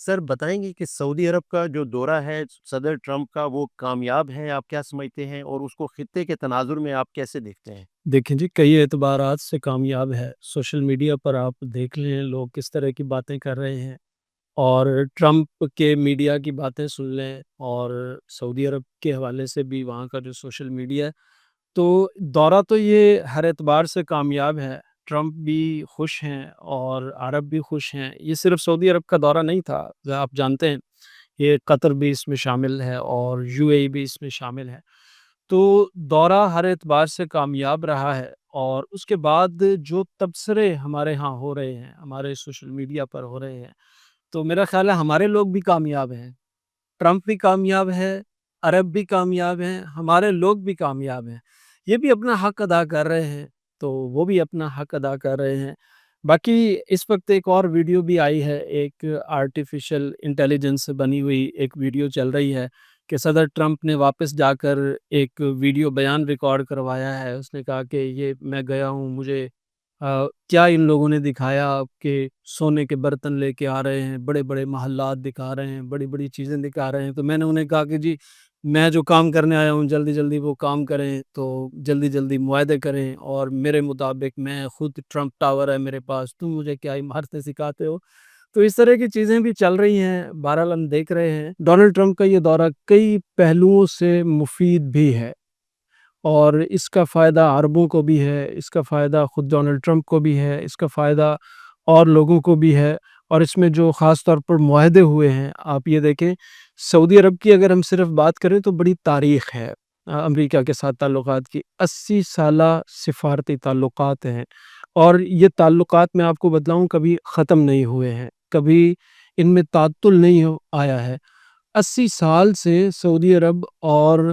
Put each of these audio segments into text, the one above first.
سر بتائیں گے کہ سعودی عرب کا جو دورہ ہے صدر ٹرمپ کا وہ کامیاب ہے، آپ کیا سمجھتے ہیں اور اس کو خطے کے تناظر میں آپ کیسے دیکھتے ہیں؟ دیکھیں جی، کئی اعتبارات سے کامیاب ہے۔ سوشل میڈیا پر آپ دیکھ لیں لوگ کس طرح کی باتیں کر رہے ہیں، اور ٹرمپ کے میڈیا کی باتیں سن لیں، اور سعودی عرب کے حوالے سے بھی وہاں کا جو سوشل میڈیا ہے، تو دورہ تو یہ ہر اعتبار سے کامیاب ہے۔ ٹرمپ بھی خوش ہیں اور عرب بھی خوش ہیں۔ یہ صرف سعودی عرب کا دورہ نہیں تھا، آپ جانتے ہیں یہ قطر بھی اس میں شامل ہے اور یو اے ای بھی اس میں شامل ہے۔ تو دورہ ہر اعتبار سے کامیاب رہا ہے، اور اس کے بعد جو تبصرے ہمارے ہاں ہو رہے ہیں، ہمارے سوشل میڈیا پر ہو رہے ہیں، تو میرا خیال ہے ہمارے لوگ بھی کامیاب ہیں، ٹرمپ بھی کامیاب ہے، عرب بھی کامیاب ہیں، ہمارے لوگ بھی کامیاب ہیں۔ یہ بھی اپنا حق ادا کر رہے ہیں، تو وہ بھی اپنا حق ادا کر رہے ہیں۔ باقی اس وقت ایک اور ویڈیو بھی آئی ہے، ایک آرٹیفیشل انٹیلیجنس سے بنی ہوئی ایک ویڈیو چل رہی ہے کہ صدر ٹرمپ نے واپس جا کر ایک ویڈیو بیان ریکارڈ کروایا ہے۔ اس نے کہا کہ یہ میں گیا ہوں، مجھے کیا ان لوگوں نے دکھایا کہ سونے کے برتن لے کے آ رہے ہیں، بڑے بڑے محلات دکھا رہے ہیں، بڑی بڑی چیزیں دکھا رہے ہیں۔ تو میں نے انہیں کہا کہ جی میں جو کام کرنے آیا ہوں جلدی جلدی وہ کام کریں، تو جلدی جلدی معاہدے کریں، اور میرے مطابق میں خود ٹرمپ ٹاور ہے میرے پاس، تم مجھے کیا عمارتیں سکھاتے ہو؟ تو اس طرح کی چیزیں بھی چل رہی ہیں۔ بہرحال ہم دیکھ رہے ہیں ڈونلڈ ٹرمپ کا یہ دورہ کئی پہلوؤں سے مفید بھی ہے، اور اس کا فائدہ عربوں کو بھی ہے، اس کا فائدہ خود ڈونلڈ ٹرمپ کو بھی ہے، اس کا فائدہ اور لوگوں کو بھی ہے۔ اور اس میں جو خاص طور پر معاہدے ہوئے ہیں، آپ یہ دیکھیں سعودی عرب کی اگر ہم صرف بات کریں تو بڑی تاریخ ہے امریکہ کے ساتھ تعلقات کی۔ 80 سالہ سفارتی تعلقات ہیں، اور یہ تعلقات میں آپ کو بتلاؤں کبھی ختم نہیں ہوئے ہیں، کبھی ان میں تعطل نہیں آیا ہے۔ 80 سال سے سعودی عرب اور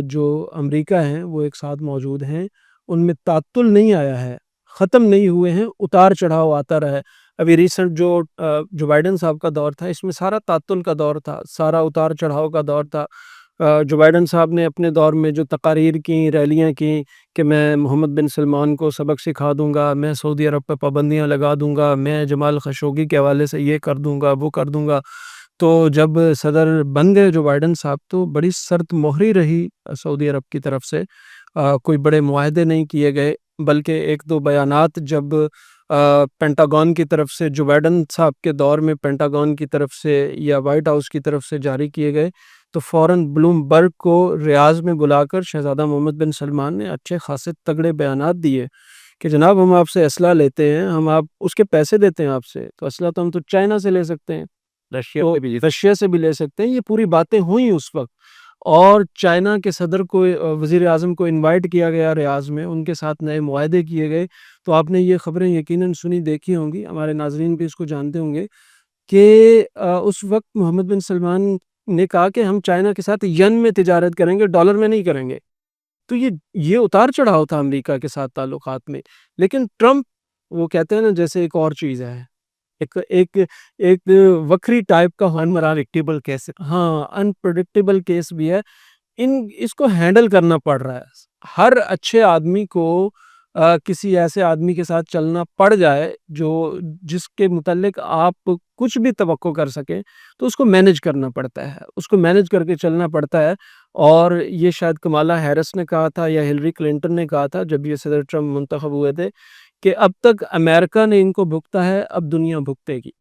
جو امریکہ ہیں وہ ایک ساتھ موجود ہیں، ان میں تعطل نہیں آیا ہے، ختم نہیں ہوئے ہیں، اتار چڑھاؤ آتا رہا ہے۔ ابھی ریسنٹ جو بائیڈن صاحب کا دور تھا، اس میں سارا تعطل کا دور تھا، سارا اتار چڑھاؤ کا دور تھا۔ جو بائیڈن صاحب نے اپنے دور میں جو تقاریر کی، ریلیاں کی کہ میں محمد بن سلمان کو سبق سکھا دوں گا، میں سعودی عرب پہ پابندیاں لگا دوں گا، میں جمال خشوگی کے حوالے سے یہ کر دوں گا وہ کر دوں گا، تو جب صدر بن گئے جو بائیڈن صاحب تو بڑی سخت مہری رہی سعودی عرب کی طرف سے۔ کوئی بڑے معاہدے نہیں کیے گئے، بلکہ ایک دو بیانات جب پینٹاگون کی طرف سے جو بائیڈن صاحب کے دور میں پینٹاگون کی طرف سے یا وائٹ ہاؤس کی طرف سے جاری کیے گئے، تو فوراً بلوم برگ کو ریاض میں بلا کر شہزادہ محمد بن سلمان نے اچھے خاصے تگڑے بیانات دیے کہ جناب ہم آپ سے اسلحہ لیتے ہیں، ہم آپ اس کے پیسے دیتے ہیں آپ سے، تو اسلحہ تو ہم تو چائنا سے لے سکتے ہیں، رشیا تو پہ بھی رشیا سے بھی لے سکتے ہیں۔ یہ پوری باتیں ہوئیں اس وقت، اور چائنا کے صدر کو وزیر اعظم کو انوائٹ کیا گیا ریاض میں، ان کے ساتھ نئے معاہدے کیے گئے۔ تو آپ نے یہ خبریں یقیناً سنی دیکھی ہوں گی، ہمارے ناظرین بھی اس کو جانتے ہوں گے کہ اس وقت محمد بن سلمان نے کہا کہ ہم چائنا کے ساتھ ین میں تجارت کریں گے، ڈالر میں نہیں کریں گے۔ تو یہ اتار چڑھاؤ تھا امریکہ کے ساتھ تعلقات میں۔ لیکن ٹرمپ وہ کہتے ہیں نا جیسے ایک اور چیز ہے، ایک ایک ایک وکری ٹائپ کا انپریڈکٹیبل کیسے؟ ہاں انپریڈکٹیبل کیس بھی ہے۔ اس کو ہینڈل کرنا پڑ رہا ہے۔ ہر اچھے آدمی کو کسی ایسے آدمی کے ساتھ چلنا پڑ جائے جس کے متعلق آپ کچھ بھی توقع کر سکیں، تو اس کو مینج کرنا پڑتا ہے، اس کو مینج کر کے چلنا پڑتا ہے۔ اور یہ شاید کمالا ہیرس نے کہا تھا یا ہلری کلنٹن نے کہا تھا جب یہ صدر ٹرمپ منتخب ہوئے تھے کہ اب تک امریکہ نے ان کو بھگتا ہے، اب دنیا بھگتے گی۔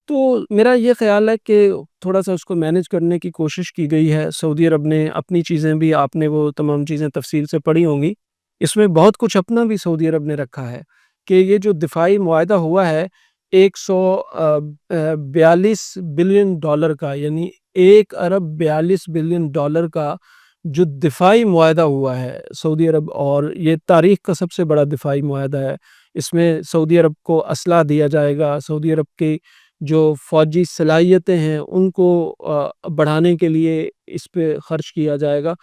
تو میرا یہ خیال ہے کہ تھوڑا سا اس کو مینج کرنے کی کوشش کی گئی ہے۔ سعودی عرب نے اپنی چیزیں بھی، آپ نے وہ تمام چیزیں تفصیل سے پڑھی ہوں گی، اس میں بہت کچھ اپنا بھی سعودی عرب نے رکھا ہے کہ یہ جو دفاعی معاہدہ ہوا ہے 142 بلین ڈالر کا، یعنی 1 ارب 42 بلین ڈالر کا جو دفاعی معاہدہ ہوا ہے سعودی عرب، اور یہ تاریخ کا سب سے بڑا دفاعی معاہدہ ہے۔ اس میں سعودی عرب کو اسلحہ دیا جائے گا، سعودی عرب کی جو فوجی صلاحیتیں ہیں ان کو بڑھانے کے لیے اس پہ خرچ کیا جائے گا۔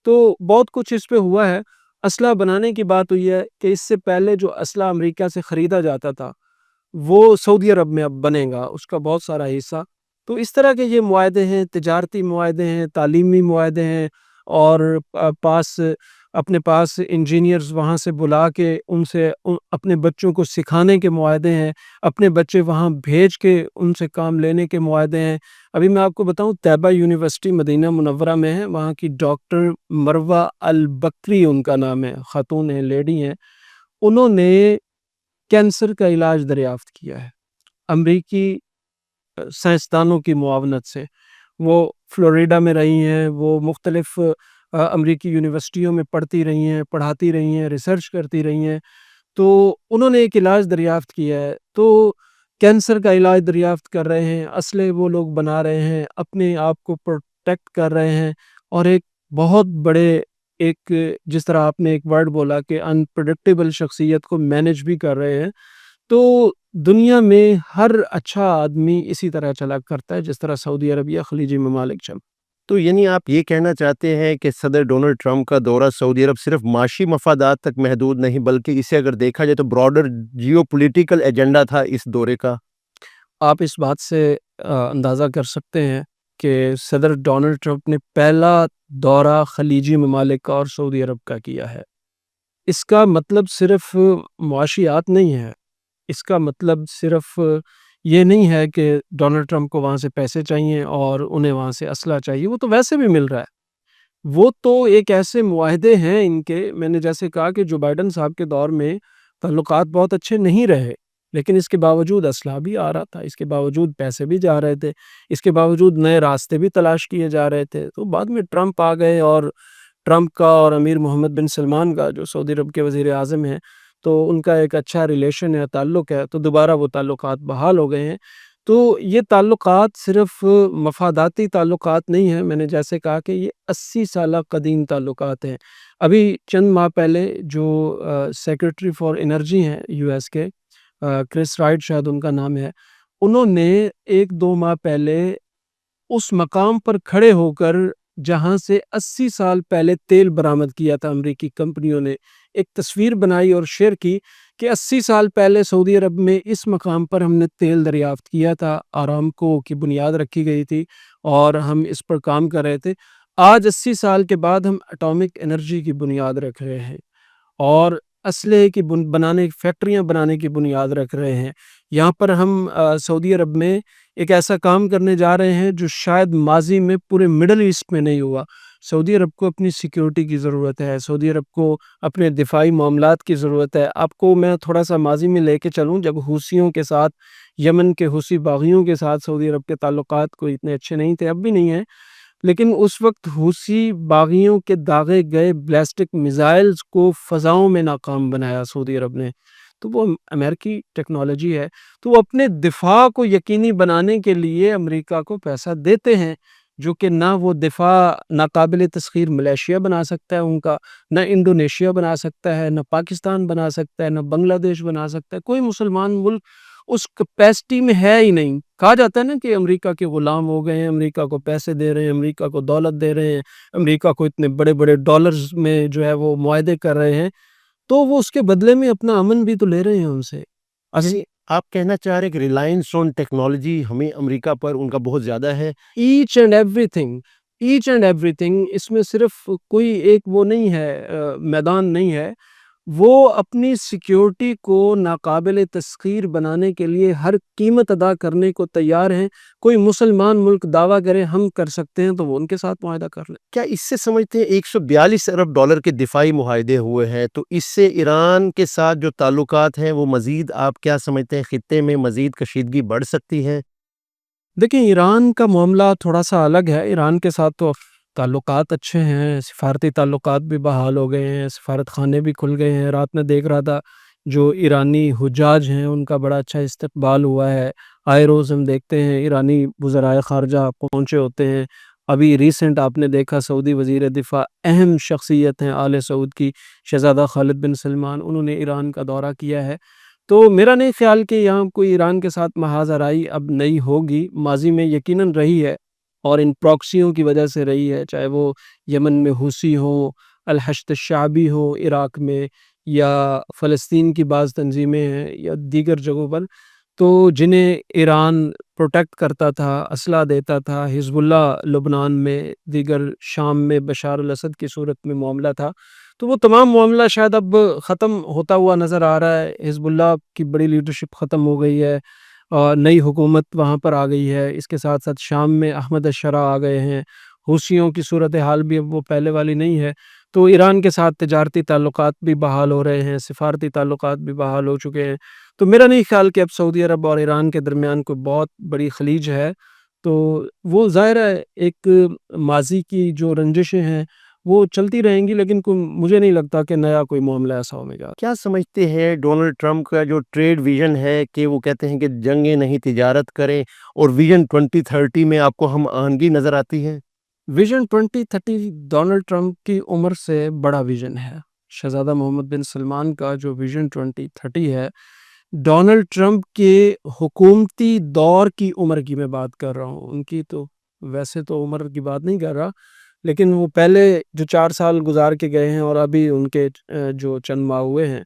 تو بہت کچھ اس پہ ہوا ہے۔ اسلحہ بنانے کی بات ہوئی ہے کہ اس سے پہلے جو اسلحہ امریکہ سے خریدا جاتا تھا وہ سعودی عرب میں اب بنے گا، اس کا بہت سارا حصہ۔ تو اس طرح کے یہ معاہدے ہیں، تجارتی معاہدے ہیں، تعلیمی معاہدے ہیں، اور پاس اپنے پاس انجینئرز وہاں سے بلا کے ان سے اپنے بچوں کو سکھانے کے معاہدے ہیں، اپنے بچے وہاں بھیج کے ان سے کام لینے کے معاہدے ہیں۔ ابھی میں آپ کو بتاؤں، طیبہ یونیورسٹی مدینہ منورہ میں ہے، وہاں کی ڈاکٹر مروہ البکری ان کا نام ہے، خاتون ہیں، لیڈی ہیں، انہوں نے کینسر کا علاج دریافت کیا ہے امریکی سائنسدانوں کی معاونت سے۔ وہ فلوریڈا میں رہی ہیں، وہ مختلف امریکی یونیورسٹیوں میں پڑھتی رہی ہیں، پڑھاتی رہی ہیں، ریسرچ کرتی رہی ہیں، تو انہوں نے ایک علاج دریافت کیا ہے۔ تو کینسر کا علاج دریافت کر رہے ہیں، اسلحے وہ لوگ بنا رہے ہیں، اپنے آپ کو پروٹیکٹ کر رہے ہیں، اور ایک بہت بڑے، ایک جس طرح آپ نے ایک ورڈ بولا کہ انپریڈکٹیبل شخصیت کو مینج بھی کر رہے ہیں۔ تو دنیا میں ہر اچھا آدمی اسی طرح چلا کرتا ہے جس طرح سعودی عربیہ خلیجی ممالک چل۔ تو یعنی آپ یہ کہنا چاہتے ہیں کہ صدر ڈونلڈ ٹرمپ کا دورہ سعودی عرب صرف معاشی مفادات تک محدود نہیں، بلکہ اسے اگر دیکھا جائے تو براڈر جیو پولیٹیکل ایجنڈا تھا اس دورے کا؟ آپ اس بات سے اندازہ کر سکتے ہیں کہ صدر ڈونلڈ ٹرمپ نے پہلا دورہ خلیجی ممالک کا اور سعودی عرب کا کیا ہے۔ اس کا مطلب صرف معاشیات نہیں ہے، اس کا مطلب صرف یہ نہیں ہے کہ ڈونلڈ ٹرمپ کو وہاں سے پیسے چاہیے اور انہیں وہاں سے اسلحہ چاہیے، وہ تو ویسے بھی مل رہا ہے۔ وہ تو ایک ایسے معاہدے ہیں ان کے، میں نے جیسے کہا کہ جو بائیڈن صاحب کے دور میں تعلقات بہت اچھے نہیں رہے، لیکن اس کے باوجود اسلحہ بھی آ رہا تھا، اس کے باوجود پیسے بھی جا رہے تھے، اس کے باوجود نئے راستے بھی تلاش کیے جا رہے تھے۔ تو بعد میں ٹرمپ آ گئے، اور ٹرمپ کا اور امیر محمد بن سلمان کا، جو سعودی عرب کے وزیر اعظم ہیں، تو ان کا ایک اچھا ریلیشن ہے، تعلق ہے، تو دوبارہ وہ تعلقات بحال ہو گئے ہیں۔ تو یہ تعلقات صرف مفاداتی تعلقات نہیں ہیں، میں نے جیسے کہا کہ یہ 80 سالہ قدیم تعلقات ہیں۔ ابھی چند ماہ پہلے جو سیکرٹری فار انرجی ہیں یو ایس کے، کرس رائٹ شاید ان کا نام ہے، انہوں نے 1-2 ماہ پہلے اس مقام پر کھڑے ہو کر جہاں سے 80 سال پہلے تیل برآمد کیا تھا امریکی کمپنیوں نے، ایک تصویر بنائی اور شیئر کی کہ 80 سال پہلے سعودی عرب میں اس مقام پر ہم نے تیل دریافت کیا تھا، آرامکو کی بنیاد رکھی گئی تھی اور ہم اس پر کام کر رہے تھے۔ آج 80 سال کے بعد ہم اٹامک انرجی کی بنیاد رکھ رہے ہیں اور اسلحے کی بنانے، فیکٹریاں بنانے کی بنیاد رکھ رہے ہیں۔ یہاں پر ہم سعودی عرب میں ایک ایسا کام کرنے جا رہے ہیں جو شاید ماضی میں پورے مڈل ایسٹ میں نہیں ہوا۔ سعودی عرب کو اپنی سیکیورٹی کی ضرورت ہے، سعودی عرب کو اپنے دفاعی معاملات کی ضرورت ہے۔ آپ کو میں تھوڑا سا ماضی میں لے کے چلوں، جب حوثیوں کے ساتھ، یمن کے حوثی باغیوں کے ساتھ سعودی عرب کے تعلقات کوئی اتنے اچھے نہیں تھے، اب بھی نہیں ہیں، لیکن اس وقت حوثی باغیوں کے داغے گئے بیلسٹک میزائلز کو فضاؤں میں ناکام بنایا سعودی عرب نے۔ تو وہ امریکی ٹیکنالوجی ہے، تو وہ اپنے دفاع کو یقینی بنانے کے لیے امریکہ کو پیسہ دیتے ہیں، جو کہ نہ وہ دفاع ناقابل تسخیر ملیشیا بنا سکتا ہے ان کا، نہ انڈونیشیا بنا سکتا ہے، نہ پاکستان بنا سکتا ہے، نہ بنگلہ دیش بنا سکتا ہے، کوئی مسلمان ملک اس کیپیسٹی میں ہے ہی نہیں۔ کہا جاتا ہے نا کہ امریکہ کے غلام ہو گئے ہیں، امریکہ کو پیسے دے رہے ہیں، امریکہ کو دولت دے رہے ہیں، امریکہ کو اتنے بڑے بڑے ڈالرز میں جو ہے وہ معاہدے کر رہے ہیں، تو وہ اس کے بدلے میں اپنا امن بھی تو لے رہے ہیں ان سے۔ یعنی آپ کہنا چاہ رہے ہیں کہ ریلائنس آن ٹیکنالوجی ہمیں امریکہ پر ان کا بہت زیادہ ہے؟ Each and every thing, each and every thing, اس میں صرف کوئی ایک وہ نہیں ہے، میدان نہیں ہے، وہ اپنی سیکیورٹی کو ناقابل تسخیر بنانے کے لیے ہر قیمت ادا کرنے کو تیار ہیں۔ کوئی مسلمان ملک دعویٰ کرے ہم کر سکتے ہیں تو وہ ان کے ساتھ معاہدہ کر لیں۔ کیا اس سے سمجھتے ہیں 142 ارب ڈالر کے دفاعی معاہدے ہوئے ہیں، تو اس سے ایران کے ساتھ جو تعلقات ہیں وہ مزید، آپ کیا سمجھتے ہیں، خطے میں مزید کشیدگی بڑھ سکتی ہے؟ دیکھیں، ایران کا معاملہ تھوڑا سا الگ ہے۔ ایران کے ساتھ تو تعلقات اچھے ہیں، سفارتی تعلقات بھی بحال ہو گئے ہیں، سفارت خانے بھی کھل گئے ہیں۔ رات میں دیکھ رہا تھا جو ایرانی حجاج ہیں ان کا بڑا اچھا استقبال ہوا ہے۔ آئے روز ہم دیکھتے ہیں ایرانی وزرائے خارجہ پہنچے ہوتے ہیں۔ ابھی ریسنٹ آپ نے دیکھا سعودی وزیر دفاع، اہم شخصیت ہیں آل سعود کی، شہزادہ خالد بن سلمان، انہوں نے ایران کا دورہ کیا ہے۔ تو میرا نہیں خیال کہ یہاں کوئی ایران کے ساتھ محاذ آرائی اب نئی ہوگی، ماضی میں یقیناً رہی ہے اور ان پراکسیوں کی وجہ سے رہی ہے، چاہے وہ یمن میں حوثی ہوں، الحشد الشعبی ہو عراق میں، یا فلسطین کی بعض تنظیمیں ہیں یا دیگر جگہوں پر، تو جنہیں ایران پروٹیکٹ کرتا تھا، اسلحہ دیتا تھا، حزب اللہ لبنان میں، دیگر شام میں بشار الاسد کی صورت میں معاملہ تھا۔ تو وہ تمام معاملہ شاید اب ختم ہوتا ہوا نظر آ رہا ہے. حزب اللہ کی بڑی لیڈرشپ ختم ہو گئی ہے، نئی حکومت وہاں پر آ گئی ہے. اس کے ساتھ ساتھ شام میں احمد الشرع آ گئے ہیں. حوثیوں کی صورتحال بھی اب وہ پہلے والی نہیں ہے. تو ایران کے ساتھ تجارتی تعلقات بھی بحال ہو رہے ہیں، سفارتی تعلقات بھی بحال ہو چکے ہیں. تو میرا نہیں خیال کہ اب سعودی عرب اور ایران کے درمیان کوئی بہت بڑی خلیج ہے. تو وہ ظاہر ہے ایک ماضی کی جو رنجشیں ہیں وہ چلتی رہیں گی، لیکن مجھے نہیں لگتا کہ نیا کوئی معاملہ ایسا ہونے جا رہا. کیا سمجھتے ہیں ڈونلڈ ٹرمپ کا جو ٹریڈ ویژن ہے کہ وہ کہتے ہیں کہ جنگیں نہیں تجارت کریں، اور ویژن 2030 میں آپ کو ہم آہنگی نظر آتی ہے؟ ویژن 2030 ڈونلڈ ٹرمپ کی عمر سے بڑا ویژن ہے. شہزادہ محمد بن سلمان کا جو ویژن 2030 ہے، ڈونلڈ ٹرمپ کے حکومتی دور کی عمر کی میں بات کر رہا ہوں. ان کی تو ویسے تو عمر کی بات نہیں کر رہا، لیکن وہ پہلے جو 4 سال گزار کے گئے ہیں اور ابھی ان کے جو چند ماہ ہوئے ہیں،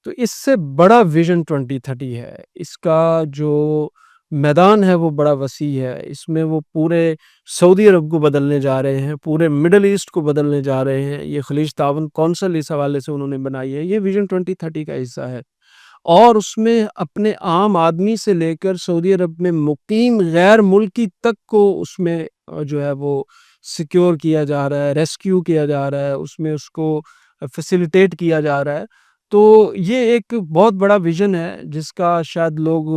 تو اس سے بڑا ویژن 2030 ہے. اس کا جو میدان ہے وہ بڑا وسیع ہے. اس میں وہ پورے سعودی عرب کو بدلنے جا رہے ہیں، پورے مڈل ایسٹ کو بدلنے جا رہے ہیں. یہ خلیج تعاون کونسل اس حوالے سے انہوں نے بنائی ہے، یہ ویژن 2030 کا حصہ ہے. اور اس میں اپنے عام آدمی سے لے کر سعودی عرب میں مقیم غیر ملکی تک کو اس میں جو ہے وہ سیکیور کیا جا رہا ہے، ریسکیو کیا جا رہا ہے، اس میں اس کو فیسیلیٹیٹ کیا جا رہا ہے. تو یہ ایک بہت بڑا ویژن ہے جس کا شاید لوگ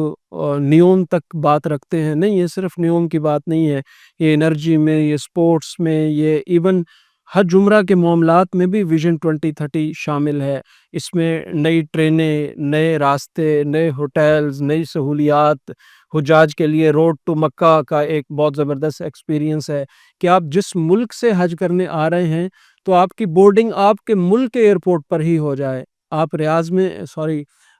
نیوم تک بات رکھتے ہیں. نہیں، یہ صرف نیوم کی بات نہیں ہے، یہ انرجی میں، یہ سپورٹس میں، یہ ایون حج عمرہ کے معاملات میں بھی ویژن 2030 شامل ہے. اس میں نئی ٹرینیں، نئے راستے، نئے ہوٹلز، نئی سہولیات، حجاج کے لیے روڈ ٹو مکہ کا ایک بہت زبردست ایکسپیرینس ہے کہ آپ جس ملک سے حج کرنے آ رہے ہیں تو آپ کی بورڈنگ آپ کے ملک کے ایئرپورٹ پر ہی ہو جائے. آپ ریاض میں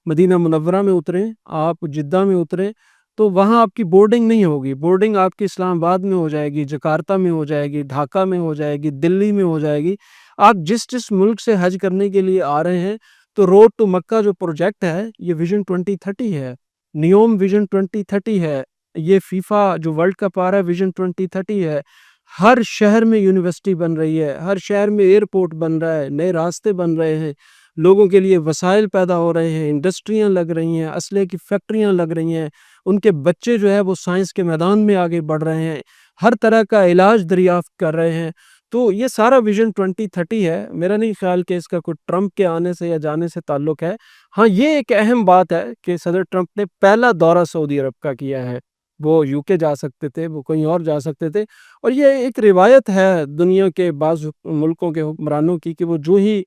مدینہ منورہ میں اتریں، آپ جدہ میں اتریں تو وہاں آپ کی بورڈنگ نہیں ہوگی. بورڈنگ آپ کی اسلام آباد میں ہو جائے گی، جکارتہ میں ہو جائے گی، ڈھاکہ میں ہو جائے گی، دلی میں ہو جائے گی. آپ جس ملک سے حج کرنے کے لیے آ رہے ہیں تو روڈ ٹو مکہ جو پروجیکٹ ہے یہ ویژن 2030 ہے، نیوم ویژن 2030 ہے، یہ فیفا جو ورلڈ کپ آ رہا ہے ویژن 2030 ہے. ہر شہر میں یونیورسٹی بن رہی ہے، ہر شہر میں ایئرپورٹ بن رہا ہے، نئے راستے بن رہے ہیں، لوگوں کے لیے وسائل پیدا ہو رہے ہیں، انڈسٹریاں لگ رہی ہیں، اسلحے کی فیکٹریاں لگ رہی ہیں، ان کے بچے جو ہے وہ سائنس کے میدان میں آگے بڑھ رہے ہیں، ہر طرح کا علاج دریافت کر رہے ہیں. تو یہ سارا ویژن 2030 ہے. میرا نہیں خیال کہ اس کا کوئی ٹرمپ کے آنے سے یا جانے سے تعلق ہے. ہاں، یہ ایک اہم بات ہے کہ صدر ٹرمپ نے پہلا دورہ سعودی عرب کا کیا ہے. وہ یو کے جا سکتے تھے، وہ کہیں اور جا سکتے تھے، اور یہ ایک روایت ہے دنیا کے بعض ملکوں کے حکمرانوں کی کہ وہ جو ہی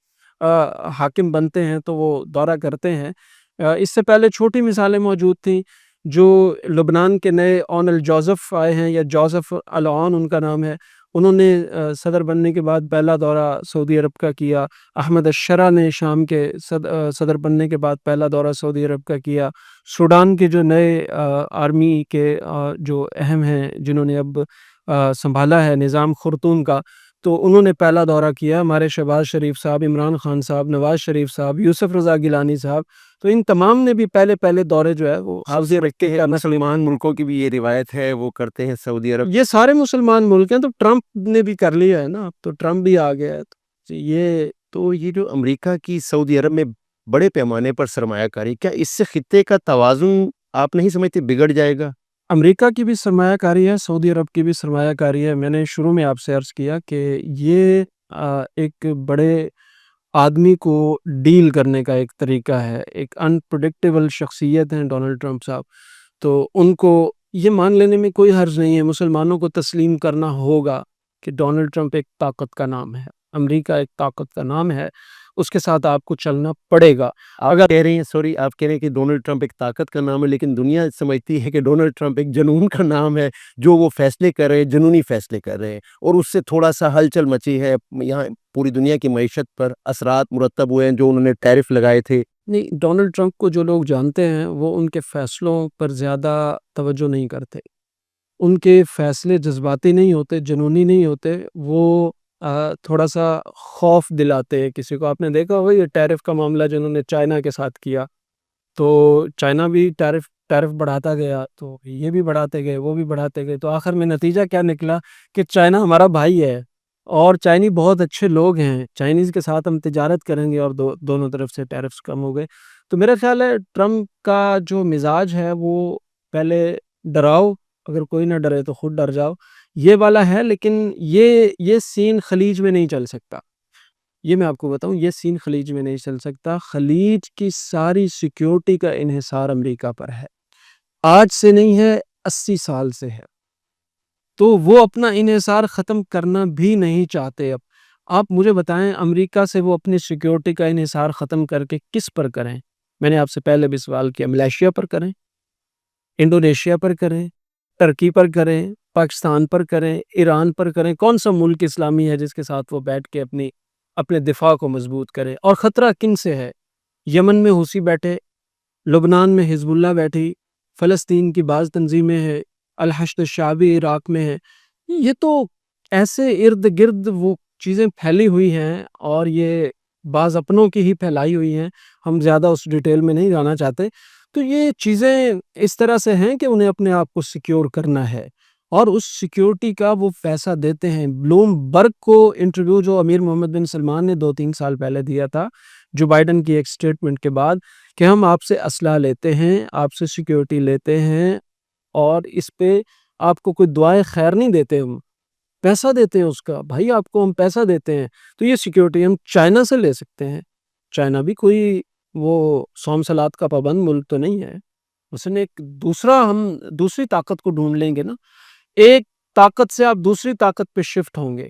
حاکم بنتے ہیں تو وہ دورہ کرتے ہیں. اس سے پہلے چھوٹی مثالیں موجود تھیں. جو لبنان کے نئے اون الجوزف آئے ہیں، یا جوزف العون ان کا نام ہے، انہوں نے صدر بننے کے بعد پہلا دورہ سعودی عرب کا کیا. احمد الشرع نے شام کے صدر بننے کے بعد پہلا دورہ سعودی عرب کا کیا. سوڈان کے جو نئے آرمی کے جو اہم ہیں جنہوں نے اب سنبھالا ہے نظام خرطوم کا، تو انہوں نے پہلا دورہ کیا. ہمارے شہباز شریف صاحب، عمران خان صاحب، نواز شریف صاحب، یوسف رضا گیلانی صاحب، تو ان تمام نے بھی پہلے دورے جو ہے وہ سعودی عرب کے مسلمان ملکوں کی بھی یہ روایت ہے، وہ کرتے ہیں سعودی عرب. یہ سارے مسلمان ملک ہیں. تو ٹرمپ نے بھی کر لیا ہے نا، اب تو ٹرمپ بھی آ گیا ہے. یہ جو امریکہ کی سعودی عرب میں بڑے پیمانے پر سرمایہ کاری، کیا اس سے خطے کا توازن آپ نہیں سمجھتے بگڑ جائے گا؟ امریکہ کی بھی سرمایہ کاری ہے، سعودی عرب کی بھی سرمایہ کاری ہے. میں نے شروع میں آپ سے عرض کیا کہ یہ ایک بڑے آدمی کو ڈیل کرنے کا ایک طریقہ ہے. ایک انپریڈکٹیبل شخصیت ہیں ڈونلڈ ٹرمپ صاحب، تو ان کو یہ مان لینے میں کوئی حرج نہیں ہے. مسلمانوں کو تسلیم کرنا ہوگا کہ ڈونلڈ ٹرمپ ایک طاقت کا نام ہے، امریکہ ایک طاقت کا نام ہے، اس کے ساتھ آپ کو چلنا پڑے گا. آپ کہہ رہے ہیں کہ ڈونلڈ ٹرمپ ایک طاقت کا نام ہے، لیکن دنیا سمجھتی ہے کہ ڈونلڈ ٹرمپ ایک جنون کا نام ہے، جو وہ فیصلے کر رہے ہیں جنونی فیصلے کر رہے ہیں، اور اس سے تھوڑا سا ہلچل مچی ہے. یہاں پوری دنیا کی معیشت پر اثرات مرتب ہوئے ہیں، جو انہوں نے ٹیرف لگائے تھے. نہیں، ڈونلڈ ٹرمپ کو جو لوگ جانتے ہیں وہ ان کے فیصلوں پر زیادہ توجہ نہیں کرتے. ان کے فیصلے جذباتی نہیں ہوتے، جنونی نہیں ہوتے. وہ تھوڑا سا خوف دلاتے ہیں کسی کو. آپ نے دیکھا ہوگا یہ ٹیرف کا معاملہ جنہوں نے چائنا کے ساتھ کیا، تو چائنا بھی ٹیرف بڑھاتا گیا، تو یہ بھی بڑھاتے گئے، وہ بھی بڑھاتے گئے، تو آخر میں نتیجہ کیا نکلا کہ چائنا ہمارا بھائی ہے اور چائنی بہت اچھے لوگ ہیں، چائنیز کے ساتھ ہم تجارت کریں گے اور دونوں طرف سے ٹیرفس کم ہو گئے. تو میرا خیال ہے ٹرمپ کا جو مزاج ہے وہ پہلے ڈراؤ، اگر کوئی نہ ڈرے تو خود ڈر جاؤ، یہ والا ہے. لیکن یہ سین خلیج میں نہیں چل سکتا. یہ میں آپ کو بتاؤں، یہ سین خلیج میں نہیں چل سکتا. خلیج کی ساری سیکیورٹی کا انحصار امریکہ پر ہے، آج سے نہیں ہے، 80 سال سے ہے. تو وہ اپنا انحصار ختم کرنا بھی نہیں چاہتے. اب آپ مجھے بتائیں امریکہ سے وہ اپنی سیکیورٹی کا انحصار ختم کر کے کس پر کریں؟ میں نے آپ سے پہلے بھی سوال کیا، ملیشیا پر کریں، انڈونیشیا پر کریں، ٹرکی پر کریں، پاکستان پر کریں، ایران پر کریں؟ کون سا ملک اسلامی ہے جس کے ساتھ وہ بیٹھ کے اپنے دفاع کو مضبوط کریں؟ اور خطرہ کن سے ہے؟ یمن میں حوثی بیٹھے، لبنان میں حزب اللہ بیٹھی، فلسطین کی بعض تنظیمیں ہیں، الحشد الشعبی عراق میں ہے. یہ تو ایسے ارد گرد وہ چیزیں پھیلی ہوئی ہیں، اور یہ بعض اپنوں کی ہی پھیلائی ہوئی ہیں. ہم زیادہ اس ڈیٹیل میں نہیں جانا چاہتے. تو یہ چیزیں اس طرح سے ہیں کہ انہیں اپنے آپ کو سیکیور کرنا ہے، اور اس سیکیورٹی کا وہ پیسہ دیتے ہیں. بلوم برگ کو انٹرویو جو امیر محمد بن سلمان نے 2-3 سال پہلے دیا تھا جو بائیڈن کی ایک سٹیٹمنٹ کے بعد، کہ ہم آپ سے اسلحہ لیتے ہیں، آپ سے سیکیورٹی لیتے ہیں، اور اس پہ آپ کو کوئی دعائے خیر نہیں دیتے، ہم پیسہ دیتے ہیں اس کا. بھائی آپ کو ہم پیسہ دیتے ہیں تو یہ سیکیورٹی ہم چائنا سے لے سکتے ہیں. چائنا بھی کوئی وہ سوم سلاد کا پابند ملک تو نہیں ہے. اس نے ایک ہم دوسری طاقت کو ڈھونڈ لیں گے نا. ایک طاقت سے آپ دوسری طاقت پہ شفٹ ہوں گے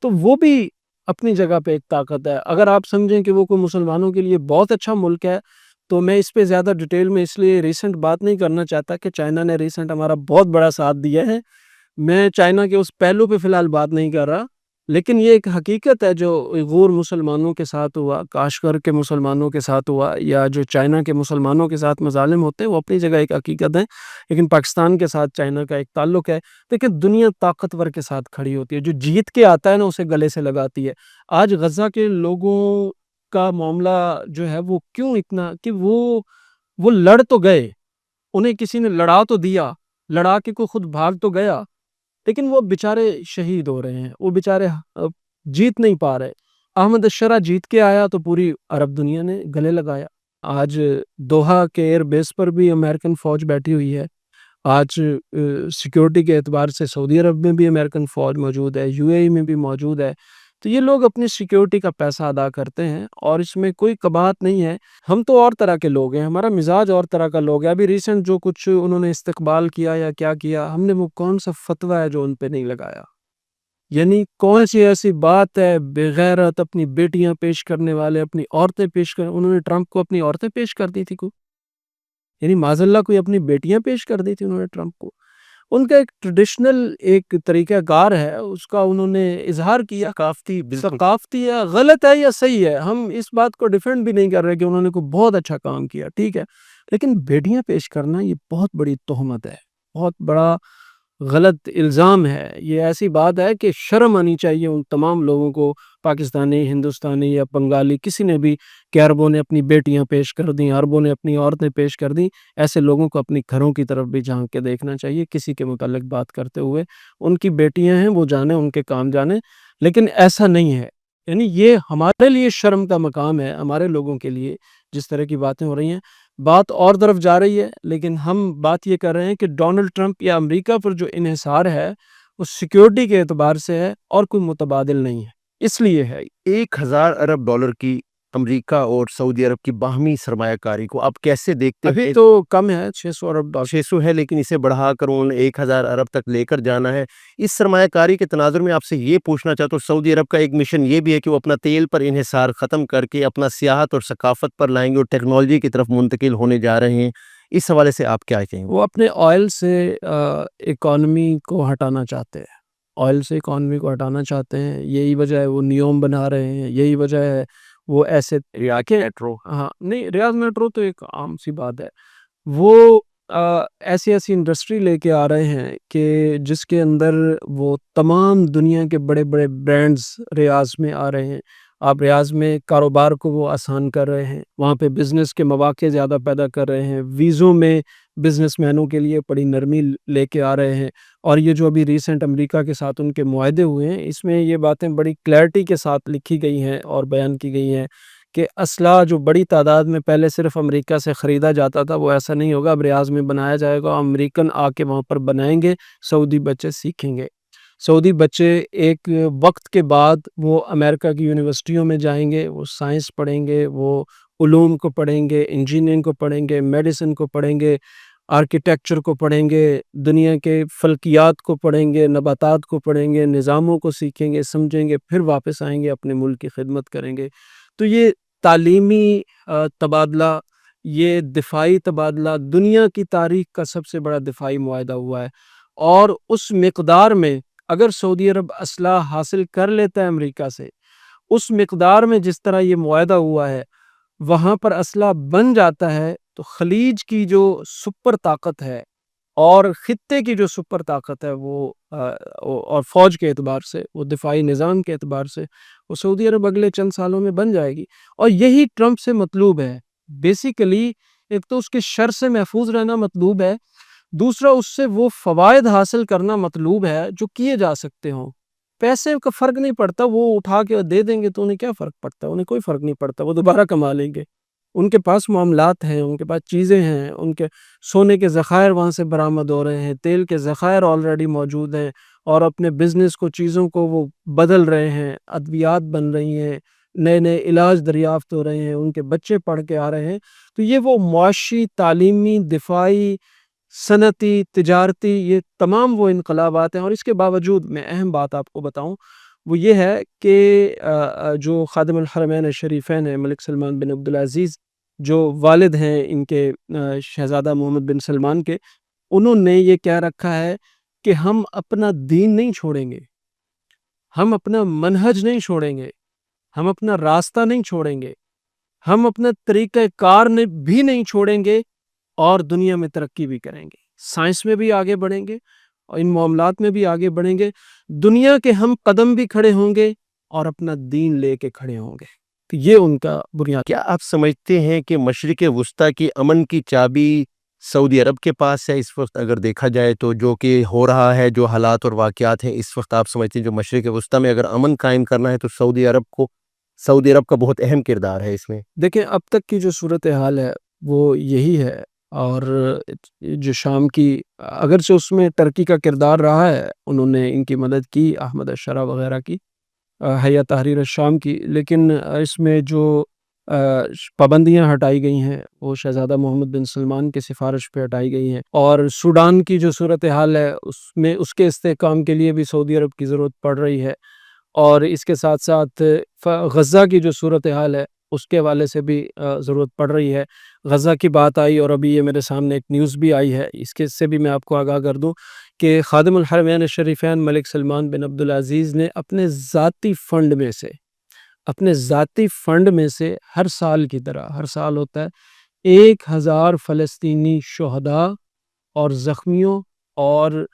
تو وہ بھی اپنی جگہ پہ ایک طاقت ہے. اگر آپ سمجھیں کہ وہ کوئی مسلمانوں کے لیے بہت اچھا ملک ہے تو میں اس پہ زیادہ ڈیٹیل میں اس لیے ریسنٹ بات نہیں کرنا چاہتا کہ چائنا نے ریسنٹ ہمارا بہت بڑا ساتھ دیا ہے. میں چائنا کے اس پہلو پہ فی الحال بات نہیں کر رہا، لیکن یہ ایک حقیقت ہے جو غور مسلمانوں کے ساتھ ہوا، کاشغر کے مسلمانوں کے ساتھ ہوا، یا جو چائنا کے مسلمانوں کے ساتھ مظالم ہوتے ہیں، وہ اپنی جگہ ایک حقیقت ہے. لیکن پاکستان کے ساتھ چائنا کا ایک تعلق ہے. لیکن دنیا طاقتور کے ساتھ کھڑی ہوتی ہے، جو جیت کے آتا ہے نا اسے گلے سے لگاتی ہے. آج غزہ کے لوگوں کا معاملہ جو ہے وہ کیوں اتنا کہ وہ لڑ تو گئے، انہیں کسی نے لڑا تو دیا، لڑا کے کوئی خود بھاگ تو گیا، لیکن وہ بیچارے شہید ہو رہے ہیں، وہ بیچارے جیت نہیں پا رہے. احمد الشرع جیت کے آیا تو پوری عرب دنیا نے گلے لگایا. آج دوحہ کے ایئر بیس پر بھی امریکن فوج بیٹھی ہوئی ہے. آج سیکیورٹی کے اعتبار سے سعودی عرب میں بھی امریکن فوج موجود ہے، یو اے ای میں بھی موجود ہے. تو یہ لوگ اپنی سیکیورٹی کا پیسہ ادا کرتے ہیں، اور اس میں کوئی کباہت نہیں ہے. ہم تو اور طرح کے لوگ ہیں، ہمارا مزاج اور طرح کا لوگ ہے. ابھی ریسنٹ جو کچھ انہوں نے استقبال کیا یا کیا کیا، ہم نے وہ کون سا فتویٰ ہے جو ان پہ نہیں لگایا؟ یعنی کون سی ایسی بات ہے بغیرت اپنی بیٹیاں پیش کرنے والے، اپنی عورتیں پیش کر، انہوں نے ٹرمپ کو اپنی عورتیں پیش کر دی تھی کو، یعنی معاذ اللہ کوئی اپنی بیٹیاں پیش کر دی تھی انہوں نے ٹرمپ کو. ان کا ایک ٹریڈیشنل ایک طریقہ کار ہے، اس کا انہوں نے اظہار کیا. ثقافتی بالکل. ثقافتی ہے، غلط ہے یا صحیح ہے، ہم اس بات کو ڈیفینڈ بھی نہیں کر رہے کہ انہوں نے کوئی بہت اچھا کام کیا، ٹھیک ہے. لیکن بیٹیاں پیش کرنا یہ بہت بڑی تہمت ہے، بہت بڑا غلط الزام ہے. یہ ایسی بات ہے کہ شرم آنی چاہیے ان تمام لوگوں کو، پاکستانی، ہندوستانی یا بنگالی، کسی نے بھی، کہ عربوں نے اپنی بیٹیاں پیش کر دیں، عربوں نے اپنی عورتیں پیش کر دیں. ایسے لوگوں کو اپنی گھروں کی طرف بھی جھانک کے دیکھنا چاہیے کسی کے متعلق بات کرتے ہوئے. ان کی بیٹیاں ہیں، وہ جانے، ان کے کام جانے، لیکن ایسا نہیں ہے. یعنی یہ ہمارے لیے شرم کا مقام ہے، ہمارے لوگوں کے لیے جس طرح کی باتیں ہو رہی ہیں. بات اور طرف جا رہی ہے، لیکن ہم بات یہ کر رہے ہیں کہ ڈونلڈ ٹرمپ یا امریکہ پر جو انحصار ہے وہ سیکیورٹی کے اعتبار سے ہے اور کوئی متبادل نہیں ہے، اس لیے ہے. 1,000 ارب ڈالر کی امریکہ اور سعودی عرب کی باہمی سرمایہ کاری کو آپ کیسے دیکھتے ہیں؟ ابھی تو کم ہے، 600 ارب ڈالر. 600 ہے، لیکن اسے بڑھا کر انہوں نے 1,000 ارب تک لے کر جانا ہے. اس سرمایہ کاری کے تناظر میں آپ سے یہ پوچھنا چاہتا ہوں، سعودی عرب کا ایک مشن یہ بھی ہے کہ وہ اپنا تیل پر انحصار ختم کر کے اپنا سیاحت اور ثقافت پر لائیں گے اور ٹیکنالوجی کی طرف منتقل ہونے جا رہے ہیں. اس حوالے سے آپ کیا کہیں گے؟ وہ اپنے آئل سے اکانومی کو ہٹانا چاہتے ہیں، آئل سے اکانومی کو ہٹانا چاہتے ہیں. یہی وجہ ہے وہ نیوم بنا رہے ہیں، یہی وجہ ہے وہ ایسے ریاض میٹرو. ہاں نہیں، ریاض میٹرو تو ایک عام سی بات ہے. وہ ایسی انڈسٹری لے کے آ رہے ہیں کہ جس کے اندر وہ تمام دنیا کے بڑے بڑے برانڈز ریاض میں آ رہے ہیں. آپ ریاض میں کاروبار کو وہ آسان کر رہے ہیں، وہاں پہ بزنس کے مواقع زیادہ پیدا کر رہے ہیں، ویزوں میں بزنس مینوں کے لیے بڑی نرمی لے کے آ رہے ہیں، اور یہ جو ابھی ریسنٹ امریکہ کے ساتھ ان کے معاہدے ہوئے ہیں، اس میں یہ باتیں بڑی کلیئرٹی کے ساتھ لکھی گئی ہیں اور بیان کی گئی ہیں کہ اسلحہ جو بڑی تعداد میں پہلے صرف امریکہ سے خریدا جاتا تھا وہ ایسا نہیں ہوگا، اب ریاض میں بنایا جائے گا، امریکن آ کے وہاں پر بنائیں گے، سعودی بچے سیکھیں گے۔ سعودی بچے ایک وقت کے بعد وہ امریکہ کی یونیورسٹیوں میں جائیں گے، وہ سائنس پڑھیں گے، وہ علوم کو پڑھیں گے، انجینئرنگ کو پڑھیں گے، میڈیسن کو پڑھیں گے، آرکیٹیکچر کو پڑھیں گے، دنیا کے فلکیات کو پڑھیں گے، نباتات کو پڑھیں گے، نظاموں کو سیکھیں گے، سمجھیں گے، پھر واپس آئیں گے، اپنے ملک کی خدمت کریں گے۔ تو یہ تعلیمی تبادلہ، یہ دفاعی تبادلہ دنیا کی تاریخ کا سب سے بڑا دفاعی معاہدہ ہوا ہے، اور اس مقدار میں اگر سعودی عرب اسلحہ حاصل کر لیتا ہے امریکہ سے، اس مقدار میں جس طرح یہ معاہدہ ہوا ہے وہاں پر اسلحہ بن جاتا ہے، تو خلیج کی جو سپر طاقت ہے اور خطے کی جو سپر طاقت ہے وہ اور فوج کے اعتبار سے، وہ دفاعی نظام کے اعتبار سے، وہ سعودی عرب اگلے چند سالوں میں بن جائے گی، اور یہی ٹرمپ سے مطلوب ہے۔ بیسیکلی ایک تو اس کے شر سے محفوظ رہنا مطلوب ہے، دوسرا اس سے وہ فوائد حاصل کرنا مطلوب ہے جو کیے جا سکتے ہوں۔ پیسے کا فرق نہیں پڑتا، وہ اٹھا کے دے دیں گے تو انہیں کیا فرق پڑتا ہے، انہیں کوئی فرق نہیں پڑتا، وہ دوبارہ کما لیں گے۔ ان کے پاس معاملات ہیں، ان کے پاس چیزیں ہیں، ان کے سونے کے ذخائر وہاں سے برآمد ہو رہے ہیں، تیل کے ذخائر آلریڈی موجود ہیں، اور اپنے بزنس کو، چیزوں کو وہ بدل رہے ہیں، ادویات بن رہی ہیں، نئے نئے علاج دریافت ہو رہے ہیں، ان کے بچے پڑھ کے آ رہے ہیں۔ تو یہ وہ معاشی، تعلیمی، دفاعی، صنعتی، تجارتی، یہ تمام وہ انقلابات ہیں، اور اس کے باوجود میں اہم بات آپ کو بتاؤں وہ یہ ہے کہ جو خادم الحرمین الشریفین ہیں ملک سلمان بن عبدالعزیز، جو والد ہیں ان کے شہزادہ محمد بن سلمان کے، انہوں نے یہ کہہ رکھا ہے کہ ہم اپنا دین نہیں چھوڑیں گے، ہم اپنا منہج نہیں چھوڑیں گے، ہم اپنا راستہ نہیں چھوڑیں گے، ہم اپنا طریقہ کار بھی نہیں چھوڑیں گے، اور دنیا میں ترقی بھی کریں گے، سائنس میں بھی آگے بڑھیں گے، اور ان معاملات میں بھی آگے بڑھیں گے، دنیا کے ہم قدم بھی کھڑے ہوں گے، اور اپنا دین لے کے کھڑے ہوں گے۔ تو یہ ان کا بنیاد۔ کیا آپ سمجھتے ہیں کہ مشرق وسطیٰ کی امن کی چابی سعودی عرب کے پاس ہے اس وقت؟ اگر دیکھا جائے تو جو کہ ہو رہا ہے، جو حالات اور واقعات ہیں اس وقت، آپ سمجھتے ہیں جو مشرق وسطیٰ میں اگر امن قائم کرنا ہے تو سعودی عرب کا بہت اہم کردار ہے اس میں؟ دیکھیں، اب تک کی جو صورتحال ہے وہ یہی ہے، اور جو شام کی، اگرچہ اس میں ترکی کا کردار رہا ہے، انہوں نے ان کی مدد کی، احمد الشرا وغیرہ کی، حیہ تحریر الشام کی، لیکن اس میں جو پابندیاں ہٹائی گئی ہیں وہ شہزادہ محمد بن سلمان کی سفارش پہ ہٹائی گئی ہیں، اور سوڈان کی جو صورتحال ہے اس میں اس کے استحکام کے لیے بھی سعودی عرب کی ضرورت پڑ رہی ہے، اور اس کے ساتھ ساتھ غزہ کی جو صورتحال ہے اس کے حوالے سے بھی ضرورت پڑ رہی ہے۔ غزہ کی بات آئی، اور ابھی یہ میرے سامنے ایک نیوز بھی آئی ہے، اس کے سے بھی میں آپ کو آگاہ کر دوں کہ خادم الحرمین الشریفین ملک سلمان بن عبدالعزیز نے اپنے ذاتی فنڈ میں سے ہر سال کی طرح، ہر سال ہوتا ہے، 1000 فلسطینی شہداء اور زخمیوں اور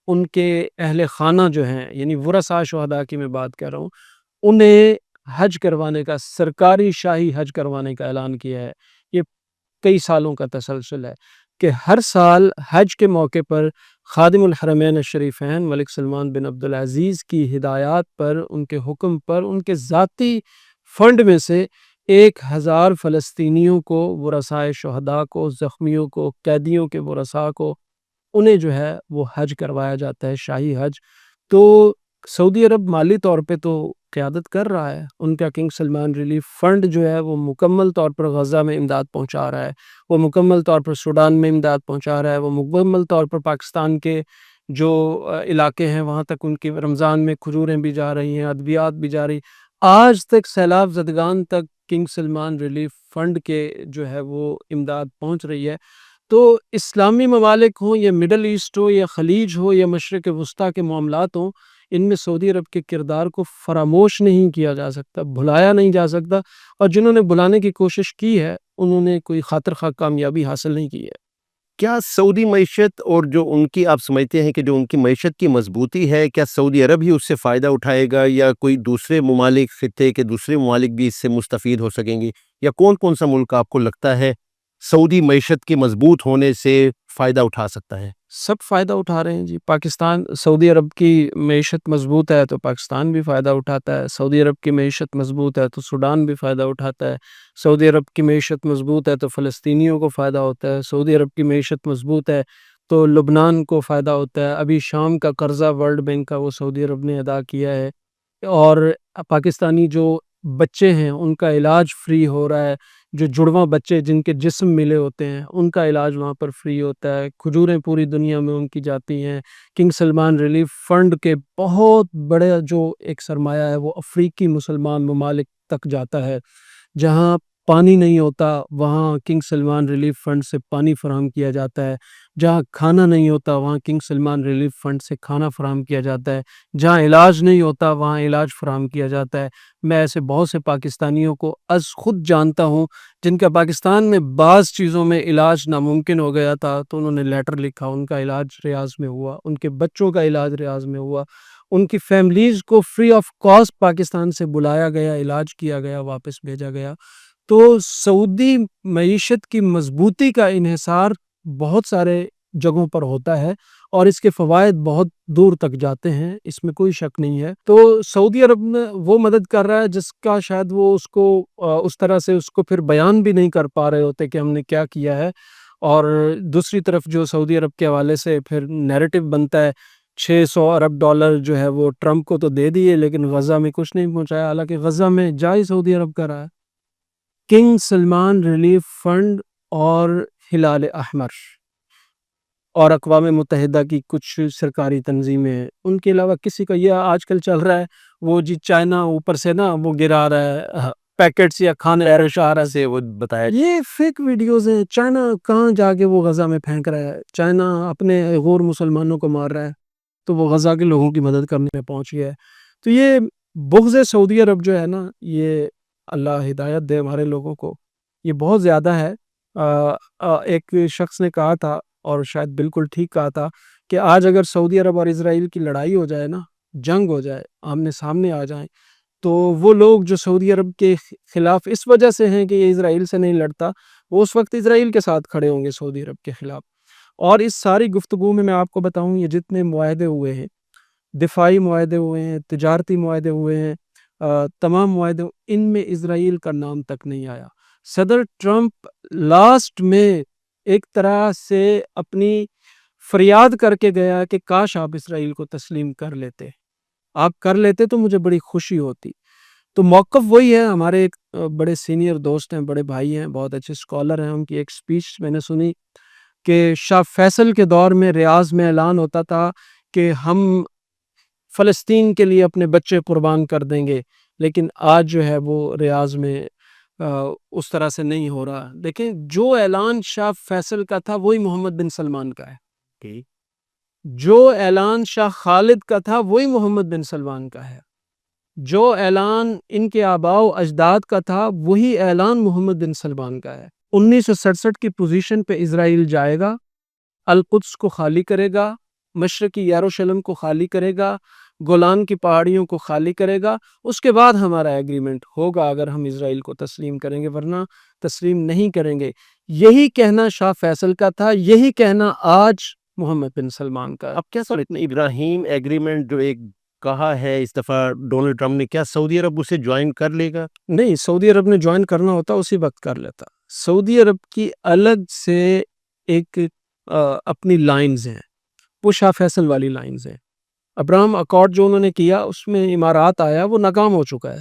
ان کے اہل خانہ جو ہیں، یعنی ورثاء شہداء کی میں بات کر رہا ہوں، انہیں حج کروانے کا، سرکاری شاہی حج کروانے کا اعلان کیا ہے۔ یہ کئی سالوں کا تسلسل ہے کہ ہر سال حج کے موقع پر خادم الحرمین الشریفین ملک سلمان بن عبدالعزیز کی ہدایات پر، ان کے حکم پر، ان کے ذاتی فنڈ میں سے 1000 فلسطینیوں کو، ورثاء شہداء کو، زخمیوں کو، قیدیوں کے ورثاء کو، انہیں جو ہے وہ حج کروایا جاتا ہے، شاہی حج۔ تو سعودی عرب مالی طور پہ تو قیادت کر رہا ہے، ان کا کنگ سلمان ریلیف فنڈ جو ہے وہ مکمل طور پر غزہ میں امداد پہنچا رہا ہے، وہ مکمل طور پر سوڈان میں امداد پہنچا رہا ہے، وہ مکمل طور پر پاکستان کے جو علاقے ہیں وہاں تک ان کی رمضان میں کھجوریں بھی جا رہی ہیں، ادویات بھی جا رہی، آج تک سیلاب زدگان تک کنگ سلمان ریلیف فنڈ کے جو ہے وہ امداد پہنچ رہی ہے۔ تو اسلامی ممالک ہوں یا مڈل ایسٹ ہو یا خلیج ہو یا مشرق وسطیٰ کے معاملات ہوں، ان میں سعودی عرب کے کردار کو فراموش نہیں کیا جا سکتا، بھلایا نہیں جا سکتا، اور جنہوں نے بلانے کی کوشش کی ہے انہوں نے کوئی خاطر خواہ کامیابی حاصل نہیں کی ہے۔ کیا سعودی معیشت اور جو ان کی آپ سمجھتے ہیں کہ جو ان کی معیشت کی مضبوطی ہے، کیا سعودی عرب ہی اس سے فائدہ اٹھائے گا یا کوئی دوسرے ممالک خطے کے دوسرے ممالک بھی اس سے مستفید ہو سکیں گے؟ یا کون سا ملک آپ کو لگتا ہے سعودی معیشت کے مضبوط ہونے سے فائدہ اٹھا سکتا ہے؟ سب فائدہ اٹھا رہے ہیں جی. پاکستان سعودی عرب کی معیشت مضبوط ہے تو پاکستان بھی فائدہ اٹھاتا ہے. سعودی عرب کی معیشت مضبوط ہے تو سوڈان بھی فائدہ اٹھاتا ہے. سعودی عرب کی معیشت مضبوط ہے تو فلسطینیوں کو فائدہ ہوتا ہے. سعودی عرب کی معیشت مضبوط ہے تو لبنان کو فائدہ ہوتا ہے. ابھی شام کا قرضہ ورلڈ بینک کا وہ سعودی عرب نے ادا کیا ہے، اور پاکستانی جو بچے ہیں ان کا علاج فری ہو رہا ہے. جو جڑواں بچے جن کے جسم ملے ہوتے ہیں ان کا علاج وہاں پر فری ہوتا ہے. کھجوریں پوری دنیا میں ان کی جاتی ہیں. کنگ سلمان ریلیف فنڈ کے بہت بڑے جو ایک سرمایہ ہے وہ افریقی مسلمان ممالک تک جاتا ہے. جہاں پانی نہیں ہوتا وہاں کنگ سلمان ریلیف فنڈ سے پانی فراہم کیا جاتا ہے. جہاں کھانا نہیں ہوتا وہاں کنگ سلمان ریلیف فنڈ سے کھانا فراہم کیا جاتا ہے. جہاں علاج نہیں ہوتا وہاں علاج فراہم کیا جاتا ہے. میں ایسے بہت سے پاکستانیوں کو از خود جانتا ہوں جن کا پاکستان میں بعض چیزوں میں علاج ناممکن ہو گیا تھا تو انہوں نے لیٹر لکھا، ان کا علاج ریاض میں ہوا، ان کے بچوں کا علاج ریاض میں ہوا. ان کی فیملیز کو فری آف کاسٹ پاکستان سے بلایا گیا، علاج کیا گیا، واپس بھیجا گیا. تو سعودی معیشت کی مضبوطی کا انحصار بہت سارے جگہوں پر ہوتا ہے اور اس کے فوائد بہت دور تک جاتے ہیں، اس میں کوئی شک نہیں ہے. تو سعودی عرب میں وہ مدد کر رہا ہے جس کا شاید وہ اس کو اس طرح سے اس کو پھر بیان بھی نہیں کر پا رہے ہوتے کہ ہم نے کیا کیا ہے. اور دوسری طرف جو سعودی عرب کے حوالے سے پھر نیریٹو بنتا ہے 600 ارب ڈالر جو ہے وہ ٹرمپ کو تو دے دیے لیکن غزہ میں کچھ نہیں پہنچایا، حالانکہ غزہ میں جا ہی سعودی عرب کا رہا ہے. کنگ سلمان ریلیف فنڈ اور ہلال احمر اور اقوام متحدہ کی کچھ سرکاری تنظیمیں، ان کے علاوہ کسی کا یہ آج کل چل رہا ہے وہ جی چائنا اوپر سے نا وہ گرا رہا ہے پیکٹس یا کھانے آ رہا ہے. سے وہ بتایا یہ فیک ویڈیوز ہیں. چائنا کہاں جا کے وہ غزہ میں پھینک رہا ہے؟ چائنا اپنے غور مسلمانوں کو مار رہا ہے تو وہ غزہ کے لوگوں کی مدد کرنے میں پہنچ گیا ہے. تو یہ بغض سعودی عرب جو ہے نا، یہ اللہ ہدایت دے ہمارے لوگوں کو، یہ بہت زیادہ ہے. ایک شخص نے کہا تھا اور شاید بالکل ٹھیک کہا تھا کہ آج اگر سعودی عرب اور اسرائیل کی لڑائی ہو جائے نا، جنگ ہو جائے، آمنے سامنے آ جائیں، تو وہ لوگ جو سعودی عرب کے خلاف اس وجہ سے ہیں کہ یہ اسرائیل سے نہیں لڑتا، وہ اس وقت اسرائیل کے ساتھ کھڑے ہوں گے سعودی عرب کے خلاف. اور اس ساری گفتگو میں آپ کو بتاؤں یہ جتنے معاہدے ہوئے ہیں، دفاعی معاہدے ہوئے ہیں، تجارتی معاہدے ہوئے ہیں، تمام معاہدے، ان میں اسرائیل کا نام تک نہیں آیا. صدر ٹرمپ لاسٹ میں ایک طرح سے اپنی فریاد کر کے گیا کہ کاش آپ اسرائیل کو تسلیم کر لیتے، آپ کر لیتے تو مجھے بڑی خوشی ہوتی. تو موقف وہی ہے. ہمارے ایک بڑے سینئر دوست ہیں، بڑے بھائی ہیں، بہت اچھے اسکالر ہیں، ان کی ایک سپیچ میں نے سنی کہ شاہ فیصل کے دور میں ریاض میں اعلان ہوتا تھا کہ ہم فلسطین کے لیے اپنے بچے قربان کر دیں گے، لیکن آج جو ہے وہ ریاض میں اس طرح سے نہیں ہو رہا. دیکھیں جو اعلان شاہ فیصل کا تھا وہی محمد بن سلمان کا ہے، جو اعلان شاہ خالد کا تھا وہی محمد بن سلمان کا ہے، جو اعلان ان کے آباء و اجداد کا تھا وہی اعلان محمد بن سلمان کا ہے. 1967 کی پوزیشن پہ اسرائیل جائے گا، القدس کو خالی کرے گا، مشرقی یروشلم کو خالی کرے گا، گولان کی پہاڑیوں کو خالی کرے گا. اس کے بعد ہمارا ایگریمنٹ ہوگا اگر ہم اسرائیل کو تسلیم کریں گے، ورنہ تسلیم نہیں کریں گے. یہی کہنا شاہ فیصل کا تھا، یہی کہنا آج محمد بن سلمان کا. اب کیا ابراہیم ایگریمنٹ جو ایک کہا ہے اس دفعہ ڈونلڈ ٹرمپ نے، کیا سعودی عرب اسے جوائن کر لے گا؟ نہیں، سعودی عرب نے جوائن کرنا ہوتا اسی وقت کر لیتا. سعودی عرب کی الگ سے ایک اپنی لائنز ہیں، وہ شاہ فیصل والی لائنز ہیں. ابراہم اکارڈ جو انہوں نے کیا اس میں امارات آیا، وہ ناکام ہو چکا ہے.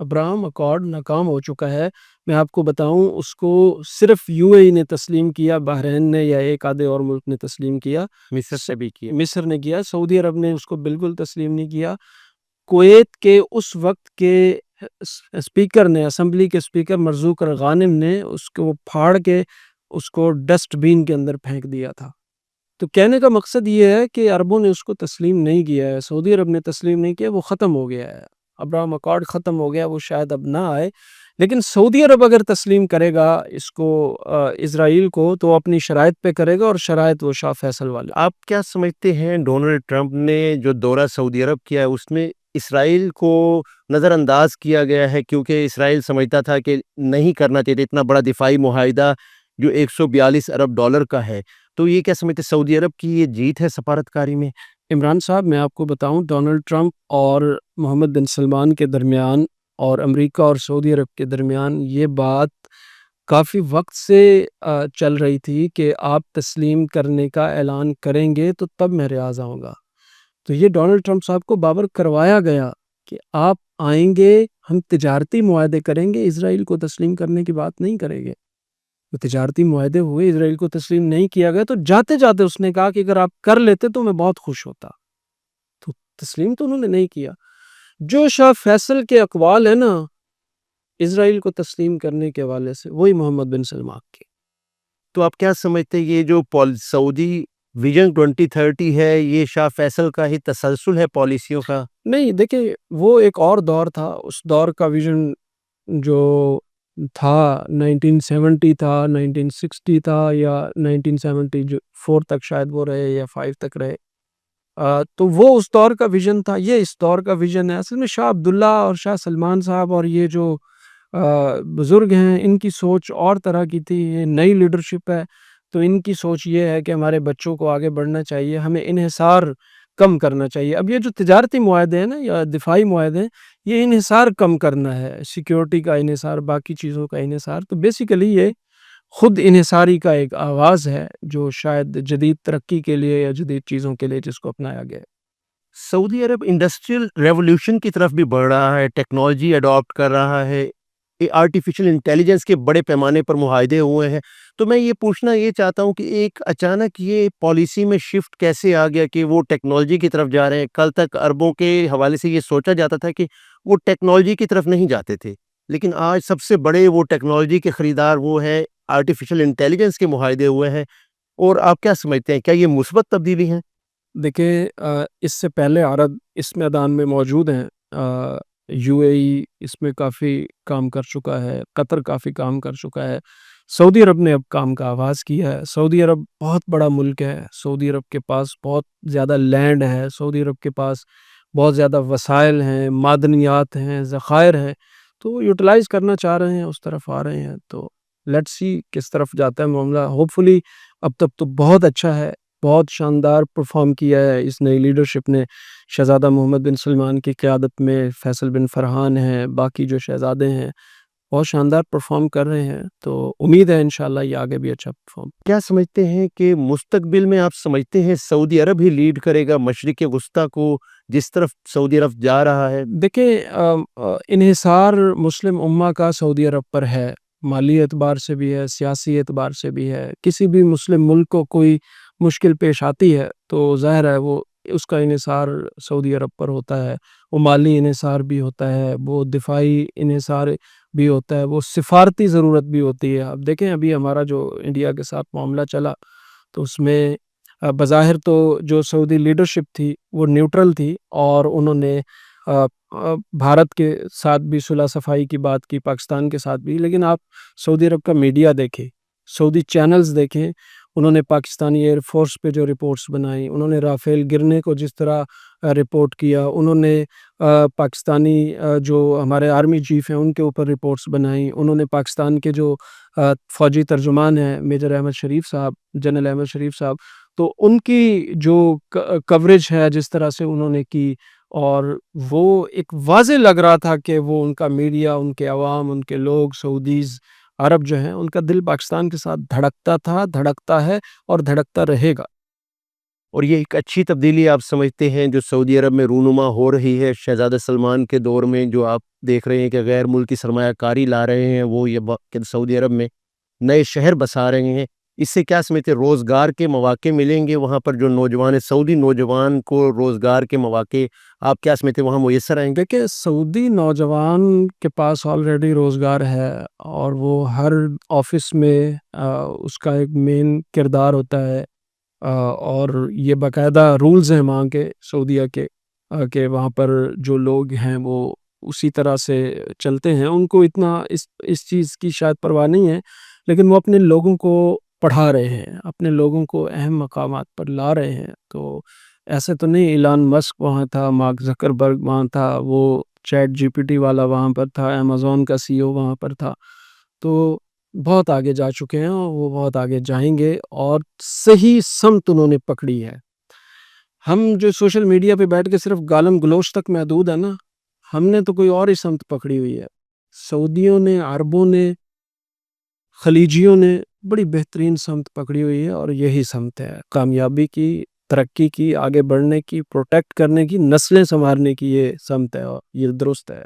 ابراہم اکارڈ ناکام ہو چکا ہے. میں آپ کو بتاؤں اس کو صرف یو اے ای نے تسلیم کیا، بحرین نے یا ایک آدھے اور ملک نے تسلیم کیا، مصر سے بھی کیا، مصر نے کیا، سعودی عرب نے اس کو بالکل تسلیم نہیں کیا. کویت کے اس وقت کے اسپیکر نے، اسمبلی کے اسپیکر مرزوق غانم نے اس کو پھاڑ کے اس کو ڈسٹ بین کے اندر پھینک دیا تھا. تو کہنے کا مقصد یہ ہے کہ عربوں نے اس کو تسلیم نہیں کیا ہے، سعودی عرب نے تسلیم نہیں کیا، وہ ختم ہو گیا ہے. ابراہم اکارڈ ختم ہو گیا، وہ شاید اب نہ آئے. لیکن سعودی عرب اگر تسلیم کرے گا اس کو اسرائیل کو تو اپنی شرائط پہ کرے گا، اور شرائط وہ شاہ فیصل والے۔ آپ کیا سمجھتے ہیں ڈونلڈ ٹرمپ نے جو دورہ سعودی عرب کیا ہے اس میں اسرائیل کو نظر انداز کیا گیا ہے، کیونکہ اسرائیل سمجھتا تھا کہ نہیں کرنا چاہیے اتنا بڑا دفاعی معاہدہ جو 142 ارب ڈالر کا ہے، تو یہ کیا سمجھتے سعودی عرب کی یہ جیت ہے سفارتکاری میں؟ عمران صاحب، میں آپ کو بتاؤں، ڈونلڈ ٹرمپ اور محمد بن سلمان کے درمیان اور امریکہ اور سعودی عرب کے درمیان یہ بات کافی وقت سے چل رہی تھی کہ آپ تسلیم کرنے کا اعلان کریں گے تو تب میں ریاض آؤں گا۔ تو یہ ڈونلڈ ٹرمپ صاحب کو بابر کروایا گیا کہ آپ آئیں گے، ہم تجارتی معاہدے کریں گے، اسرائیل کو تسلیم کرنے کی بات نہیں کریں گے۔ وہ تجارتی معاہدے ہوئے، اسرائیل کو تسلیم نہیں کیا گیا، تو جاتے جاتے اس نے کہا کہ اگر آپ کر لیتے تو میں بہت خوش ہوتا۔ تو تسلیم تو انہوں نے نہیں کیا۔ جو شاہ فیصل کے اقوال ہیں نا اسرائیل کو تسلیم کرنے کے حوالے سے، وہی محمد بن سلمان کے۔ تو آپ کیا سمجھتے ہیں یہ جو سعودی ویژن 2030 ہے یہ شاہ فیصل کا ہی تسلسل ہے پالیسیوں کا؟ نہیں، دیکھیں، وہ ایک اور دور تھا، اس دور کا ویژن جو تھا 1970 تھا، 1960 تھا، یا 1974 تک شاید وہ رہے یا 5 تک رہے۔ تو وہ اس دور کا ویژن تھا، یہ اس دور کا ویژن ہے۔ اصل میں شاہ عبداللہ اور شاہ سلمان صاحب اور یہ جو بزرگ ہیں، ان کی سوچ اور طرح کی تھی، یہ نئی لیڈرشپ ہے، تو ان کی سوچ یہ ہے کہ ہمارے بچوں کو آگے بڑھنا چاہیے، ہمیں انحصار کم کرنا چاہیے۔ اب یہ جو تجارتی معاہدے ہیں نا یا دفاعی معاہدے ہیں، یہ انحصار کم کرنا ہے، سیکیورٹی کا انحصار، باقی چیزوں کا انحصار۔ تو بیسیکلی یہ خود انحصاری کا ایک آغاز ہے جو شاید جدید ترقی کے لیے یا جدید چیزوں کے لیے جس کو اپنایا گیا ہے۔ سعودی عرب انڈسٹریل ریولوشن کی طرف بھی بڑھ رہا ہے، ٹیکنالوجی اڈاپٹ کر رہا ہے، آرٹیفیشل انٹیلیجنس کے بڑے پیمانے پر معاہدے ہوئے ہیں، تو میں یہ پوچھنا یہ چاہتا ہوں کہ ایک اچانک یہ پالیسی میں شفٹ کیسے آ گیا کہ وہ ٹیکنالوجی کی طرف جا رہے ہیں؟ کل تک عربوں کے حوالے سے یہ سوچا جاتا تھا کہ وہ ٹیکنالوجی کی طرف نہیں جاتے تھے، لیکن آج سب سے بڑے وہ ٹیکنالوجی کے خریدار وہ ہیں، آرٹیفیشل انٹیلیجنس کے معاہدے ہوئے ہیں، اور آپ کیا سمجھتے ہیں کیا یہ مثبت تبدیلی ہیں؟ دیکھیں، اس سے پہلے عرب اس میدان میں موجود ہیں۔ یو اے ای اس میں کافی کام کر چکا ہے، قطر کافی کام کر چکا ہے، سعودی عرب نے اب کام کا آغاز کیا ہے۔ سعودی عرب بہت بڑا ملک ہے، سعودی عرب کے پاس بہت زیادہ لینڈ ہے، سعودی عرب کے پاس بہت زیادہ وسائل ہیں، معدنیات ہیں، ذخائر ہیں، تو وہ یوٹیلائز کرنا چاہ رہے ہیں، اس طرف آ رہے ہیں۔ تو لیٹس سی کس طرف جاتا ہے معاملہ۔ ہوپ فلی اب تک تو بہت اچھا ہے، بہت شاندار پرفارم کیا ہے اس نئی لیڈرشپ نے، شہزادہ محمد بن سلمان کی قیادت میں، فیصل بن فرحان ہیں، باقی جو شہزادے ہیں، بہت شاندار پرفارم کر رہے ہیں، تو امید ہے انشاءاللہ یہ آگے بھی اچھا پرفارم۔ کیا سمجھتے ہیں کہ مستقبل میں آپ سمجھتے ہیں سعودی عرب ہی لیڈ کرے گا مشرق وسطیٰ کو جس طرف سعودی عرب جا رہا ہے؟ دیکھیں، انحصار مسلم امہ کا سعودی عرب پر ہے، مالی اعتبار سے بھی ہے، سیاسی اعتبار سے بھی ہے۔ کسی بھی مسلم ملک کو کوئی مشکل پیش آتی ہے تو ظاہر ہے وہ اس کا انحصار سعودی عرب پر ہوتا ہے، وہ مالی انحصار بھی ہوتا ہے، وہ دفاعی انحصار بھی ہوتا ہے، وہ سفارتی ضرورت بھی ہوتی ہے۔ اب دیکھیں، ابھی ہمارا جو انڈیا کے ساتھ معاملہ چلا تو اس میں بظاہر تو جو سعودی لیڈرشپ تھی وہ نیوٹرل تھی، اور انہوں نے بھارت کے ساتھ بھی صلح صفائی کی بات کی، پاکستان کے ساتھ بھی، لیکن آپ سعودی عرب کا میڈیا دیکھیں، سعودی چینلز دیکھیں، انہوں نے پاکستانی ایئر فورس پہ جو رپورٹس بنائی، انہوں نے رافیل گرنے کو جس طرح رپورٹ کیا، انہوں نے پاکستانی جو ہمارے آرمی چیف ہیں ان کے اوپر رپورٹس بنائی، انہوں نے پاکستان کے جو فوجی ترجمان ہیں میجر احمد شریف صاحب، جنرل احمد شریف صاحب، تو ان کی جو کوریج ہے جس طرح سے انہوں نے کی، اور وہ ایک واضح لگ رہا تھا کہ وہ ان کا میڈیا، ان کے عوام، ان کے لوگ، سعودیز، عرب جو ہیں، ان کا دل پاکستان کے ساتھ دھڑکتا تھا، دھڑکتا ہے اور دھڑکتا رہے گا۔ اور یہ ایک اچھی تبدیلی آپ سمجھتے ہیں جو سعودی عرب میں رونما ہو رہی ہے شہزادہ سلمان کے دور میں، جو آپ دیکھ رہے ہیں کہ غیر ملکی سرمایہ کاری لا رہے ہیں وہ یہ سعودی عرب میں نئے شہر بسا رہے ہیں، اس سے کیا سمجھتے ہیں روزگار کے مواقع ملیں گے وہاں پر جو نوجوان سعودی نوجوان کو روزگار کے مواقع آپ کیا سمجھتے ہیں وہاں میسر آئیں گے؟ دیکھیں، سعودی نوجوان کے پاس آلریڈی روزگار ہے، اور وہ ہر آفس میں اس کا ایک مین کردار ہوتا ہے، اور یہ باقاعدہ رولز ہیں وہاں کے، سعودیہ کے، کہ وہاں پر جو لوگ ہیں وہ اسی طرح سے چلتے ہیں، ان کو اتنا اس چیز کی شاید پرواہ نہیں ہے، لیکن وہ اپنے لوگوں کو پڑھا رہے ہیں، اپنے لوگوں کو اہم مقامات پر لا رہے ہیں۔ تو ایسے تو نہیں ایلان مسک وہاں تھا، مارک زکربرگ وہاں تھا، وہ چیٹ جی پی ٹی والا وہاں پر تھا، امیزون کا سی او وہاں پر تھا، تو بہت آگے جا چکے ہیں اور وہ بہت آگے جائیں گے، اور صحیح سمت انہوں نے پکڑی ہے۔ ہم جو سوشل میڈیا پہ بیٹھ کے صرف گالم گلوچ تک محدود ہے نا، ہم نے تو کوئی اور ہی سمت پکڑی ہوئی ہے۔ سعودیوں نے، عربوں نے، خلیجیوں نے بڑی بہترین سمت پکڑی ہوئی ہے، اور یہی سمت ہے کامیابی کی، ترقی کی، آگے بڑھنے کی، پروٹیکٹ کرنے کی، نسلیں سنوارنے کی، یہ سمت ہے اور یہ درست ہے۔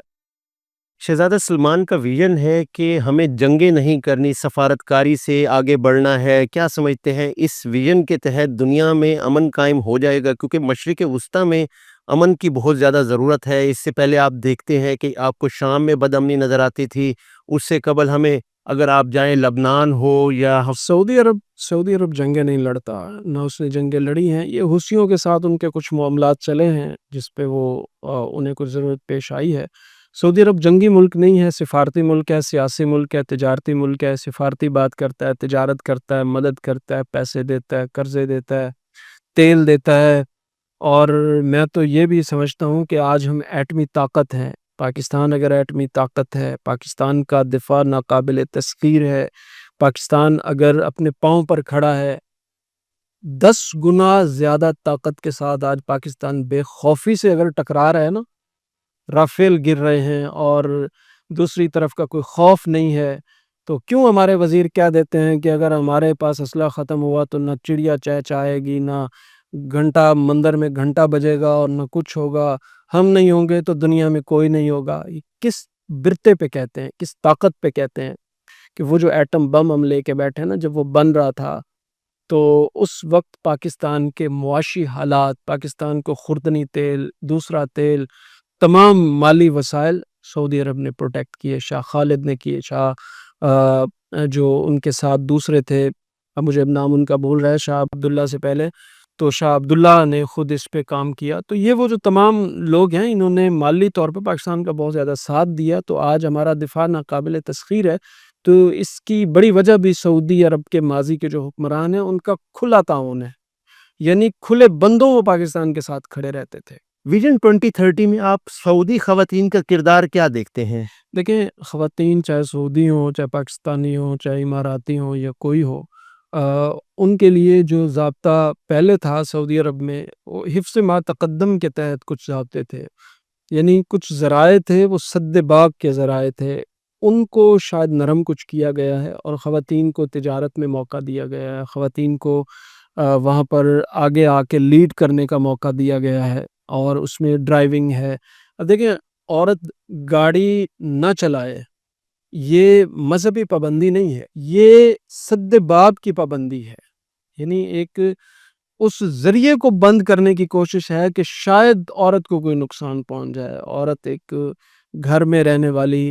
شہزادہ سلمان کا ویژن ہے کہ ہمیں جنگیں نہیں کرنی، سفارتکاری سے آگے بڑھنا ہے۔ کیا سمجھتے ہیں اس ویژن کے تحت دنیا میں امن قائم ہو جائے گا؟ کیونکہ مشرق وسطیٰ میں امن کی بہت زیادہ ضرورت ہے۔ اس سے پہلے آپ دیکھتے ہیں کہ آپ کو شام میں بد امنی نظر آتی تھی، اس سے قبل ہمیں اگر آپ جائیں لبنان ہو یا سعودی عرب جنگیں نہیں لڑتا، نہ اس نے جنگیں لڑی ہیں۔ یہ حوثیوں کے ساتھ ان کے کچھ معاملات چلے ہیں جس پہ وہ انہیں کچھ ضرورت پیش آئی ہے۔ سعودی عرب جنگی ملک نہیں ہے، سفارتی ملک ہے، سیاسی ملک ہے، تجارتی ملک ہے، سفارتی بات کرتا ہے، تجارت کرتا ہے، مدد کرتا ہے، پیسے دیتا ہے، قرضے دیتا ہے، تیل دیتا ہے، اور میں تو یہ بھی سمجھتا ہوں کہ آج ہم ایٹمی طاقت ہیں۔ پاکستان اگر ایٹمی طاقت ہے، پاکستان کا دفاع ناقابل تسخیر ہے، پاکستان اگر اپنے پاؤں پر کھڑا ہے، 10 گنا زیادہ طاقت کے ساتھ آج پاکستان بے خوفی سے اگر ٹکرا رہا ہے نا، رافیل گر رہے ہیں اور دوسری طرف کا کوئی خوف نہیں ہے، تو کیوں ہمارے وزیر کیا دیتے ہیں کہ اگر ہمارے پاس اسلحہ ختم ہوا تو نہ چڑیا چہچہائے گی، نہ گھنٹہ مندر میں گھنٹہ بجے گا، اور نہ کچھ ہوگا، ہم نہیں ہوں گے تو دنیا میں کوئی نہیں ہوگا۔ یہ کس برتے پہ کہتے ہیں، کس طاقت پہ کہتے ہیں؟ کہ وہ جو ایٹم بم ہم لے کے بیٹھے نا، جب وہ بن رہا تھا تو اس وقت پاکستان کے معاشی حالات، پاکستان کو خوردنی تیل، دوسرا تیل، تمام مالی وسائل سعودی عرب نے پروٹیکٹ کیے، شاہ خالد نے کیے، جو ان کے ساتھ دوسرے تھے، اب مجھے نام ان کا بھول رہا ہے، شاہ عبداللہ سے پہلے، تو شاہ عبداللہ نے خود اس پہ کام کیا۔ تو یہ وہ جو تمام لوگ ہیں، انہوں نے مالی طور پہ پاکستان کا بہت زیادہ ساتھ دیا، تو آج ہمارا دفاع ناقابل تسخیر ہے۔ تو اس کی بڑی وجہ بھی سعودی عرب کے ماضی کے جو حکمران ہیں ان کا کھلا تعاون ہے، یعنی کھلے بندوں وہ پاکستان کے ساتھ کھڑے رہتے تھے۔ ویژن 2030 میں آپ سعودی خواتین کا کردار کیا دیکھتے ہیں؟ دیکھیں، خواتین چاہے سعودی ہوں، چاہے پاکستانی ہوں، چاہے اماراتی ہوں یا کوئی ہو، ان کے لیے جو ضابطہ پہلے تھا سعودی عرب میں، وہ حفظ ما تقدم کے تحت کچھ ضابطے تھے، یعنی کچھ ذرائع تھے، وہ سد باب کے ذرائع تھے، ان کو شاید نرم کچھ کیا گیا ہے، اور خواتین کو تجارت میں موقع دیا گیا ہے، خواتین کو وہاں پر آگے آ کے لیڈ کرنے کا موقع دیا گیا ہے، اور اس میں ڈرائیونگ ہے۔ اب دیکھیں، عورت گاڑی نہ چلائے یہ مذہبی پابندی نہیں ہے، یہ سد باب کی پابندی ہے، یعنی ایک اس ذریعے کو بند کرنے کی کوشش ہے کہ شاید عورت کو کوئی نقصان پہنچ جائے۔ عورت ایک گھر میں رہنے والی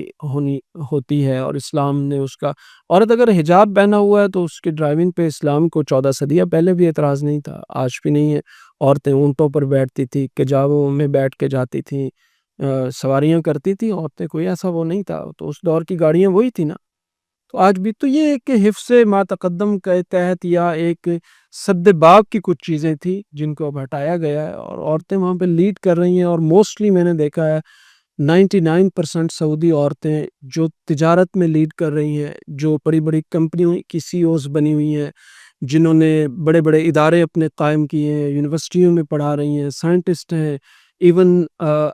ہوتی ہے، اور اسلام نے اس کا، عورت اگر حجاب پہنا ہوا ہے تو اس کی ڈرائیونگ پہ اسلام کو 14 صدیہ پہلے بھی اعتراض نہیں تھا، آج بھی نہیں ہے۔ عورتیں اونٹوں پر بیٹھتی تھی، کجاووں میں بیٹھ کے جاتی تھیں، سواریاں کرتی تھی عورتیں، کوئی ایسا وہ نہیں تھا، تو اس دور کی گاڑیاں وہی تھی نا۔ تو آج بھی تو یہ ایک حفظ ما تقدم کے تحت یا ایک سد باب کی کچھ چیزیں تھی جن کو اب ہٹایا گیا ہے، اور عورتیں وہاں پہ لیڈ کر رہی ہیں، اور موسٹلی میں نے دیکھا ہے 99% سعودی عورتیں جو تجارت میں لیڈ کر رہی ہیں، جو بڑی بڑی کمپنیوں کی سی اوز بنی ہوئی ہیں، جنہوں نے بڑے بڑے ادارے اپنے قائم کیے ہیں، یونیورسٹیوں میں پڑھا رہی ہیں، سائنٹسٹ ہیں، ایون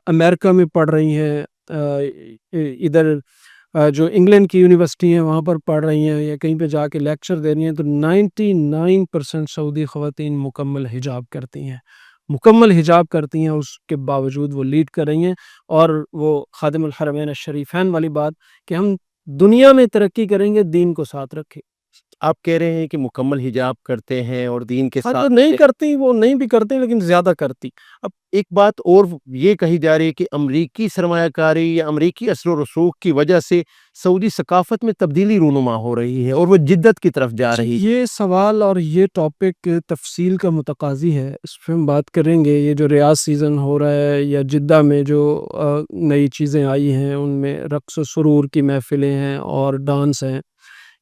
امریکہ میں پڑھ رہی ہیں، ادھر جو انگلینڈ کی یونیورسٹی ہیں وہاں پر پڑھ رہی ہیں، یا کہیں پہ جا کے لیکچر دے رہی ہیں، تو 99% سعودی خواتین مکمل حجاب کرتی ہیں، مکمل حجاب کرتی ہیں، اس کے باوجود وہ لیڈ کر رہی ہیں۔ اور وہ خادم الحرمین الشریفین والی بات کہ ہم دنیا میں ترقی کریں گے، دین کو ساتھ رکھیں۔ آپ کہہ رہے ہیں کہ مکمل حجاب کرتے ہیں اور دین کے ہاں، جو ساتھ نہیں کرتی وہ نہیں بھی کرتی لیکن زیادہ کرتی۔ اب ایک بات اور یہ کہی جا رہی ہے کہ امریکی سرمایہ کاری یا امریکی اثر و رسوخ کی وجہ سے سعودی ثقافت میں تبدیلی رونما ہو رہی ہے اور وہ جدت کی طرف جا جی، رہی ہے۔ یہ سوال اور یہ ٹاپک تفصیل کا متقاضی ہے، اس پہ ہم بات کریں گے۔ یہ جو ریاض سیزن ہو رہا ہے یا جدہ میں جو نئی چیزیں آئی ہیں ان میں رقص و سرور کی محفلیں ہیں اور ڈانس ہیں،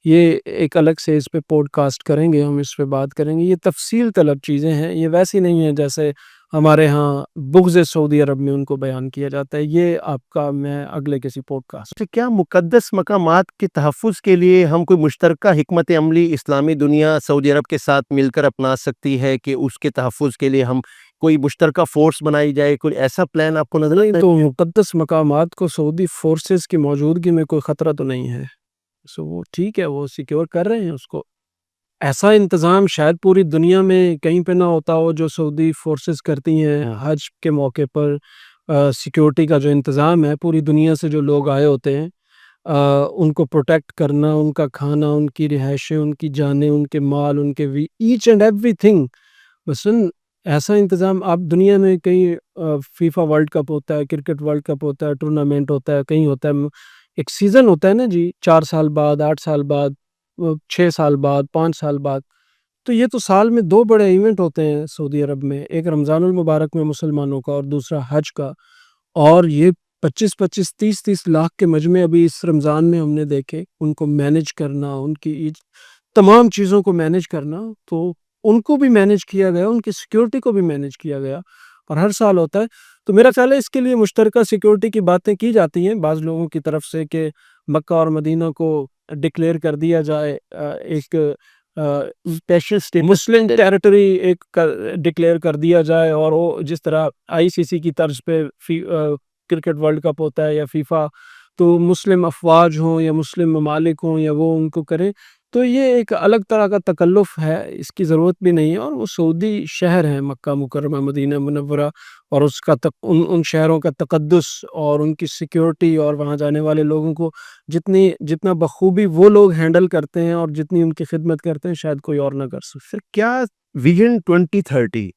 یہ ایک الگ سے اس پہ پوڈ کاسٹ کریں گے، ہم اس پہ بات کریں گے۔ یہ تفصیل طلب چیزیں ہیں، یہ ویسی نہیں ہیں جیسے ہمارے ہاں بغض سعودی عرب میں ان کو بیان کیا جاتا ہے۔ یہ آپ کا میں اگلے کسی پوڈ کاسٹ اچھا، کیا مقدس مقامات کے تحفظ کے لیے ہم کوئی مشترکہ حکمت عملی اسلامی دنیا سعودی عرب کے ساتھ مل کر اپنا سکتی ہے کہ اس کے تحفظ کے لیے ہم کوئی مشترکہ فورس بنائی جائے؟ کوئی ایسا پلان آپ کو نظر نہیں، آتا تو مقدس مقامات کو سعودی فورسز کی موجودگی میں کوئی خطرہ تو نہیں ہے، سو وہ ٹھیک ہے، وہ سیکیور کر رہے ہیں اس کو۔ ایسا انتظام شاید پوری دنیا میں کہیں پہ نہ ہوتا ہو جو سعودی فورسز کرتی ہیں حج کے موقع پر۔ سیکیورٹی کا جو انتظام ہے، پوری دنیا سے جو لوگ آئے ہوتے ہیں ان کو پروٹیکٹ کرنا، ان کا کھانا، ان کی رہائشیں، ان کی جانیں، ان کے مال، ان کے ایچ اینڈ ایوری تھنگ۔ مثلاً ایسا انتظام آپ دنیا میں کہیں فیفا ورلڈ کپ ہوتا ہے، کرکٹ ورلڈ کپ ہوتا ہے، ٹورنامنٹ ہوتا ہے، کہیں ہوتا ہے، ایک سیزن ہوتا ہے نا جی، 4 سال بعد، 8 سال بعد، 6 سال بعد، 5 سال بعد۔ تو یہ تو سال میں 2 بڑے ایونٹ ہوتے ہیں سعودی عرب میں، ایک رمضان المبارک میں مسلمانوں کا اور دوسرا حج کا۔ اور یہ 25 30 لاکھ کے مجمع ابھی اس رمضان میں ہم نے دیکھے، ان کو مینج کرنا، ان کی تمام چیزوں کو مینج کرنا، تو ان کو بھی مینج کیا گیا، ان کی سیکیورٹی کو بھی مینج کیا گیا، اور ہر سال ہوتا ہے۔ تو میرا خیال ہے اس کے لیے مشترکہ سیکیورٹی کی باتیں کی جاتی ہیں بعض لوگوں کی طرف سے کہ مکہ اور مدینہ کو ڈکلیئر کر دیا جائے، ایک مسلم ٹیریٹری ایک ڈکلیئر کر دیا جائے، اور وہ جس طرح آئی سی سی کی طرز پہ کرکٹ ورلڈ کپ ہوتا ہے یا فیفا، تو مسلم افواج ہوں یا مسلم ممالک ہوں یا وہ ان کو کریں، تو یہ ایک الگ طرح کا تکلف ہے، اس کی ضرورت بھی نہیں ہے۔ اور وہ سعودی شہر ہیں مکہ مکرمہ، مدینہ منورہ، اور اس کا ان شہروں کا تقدس اور ان کی سیکیورٹی اور وہاں جانے والے لوگوں کو جتنا بخوبی وہ لوگ ہینڈل کرتے ہیں اور جتنی ان کی خدمت کرتے ہیں شاید کوئی اور نہ کر سکے۔ ہے؟ کیا ویژن 2030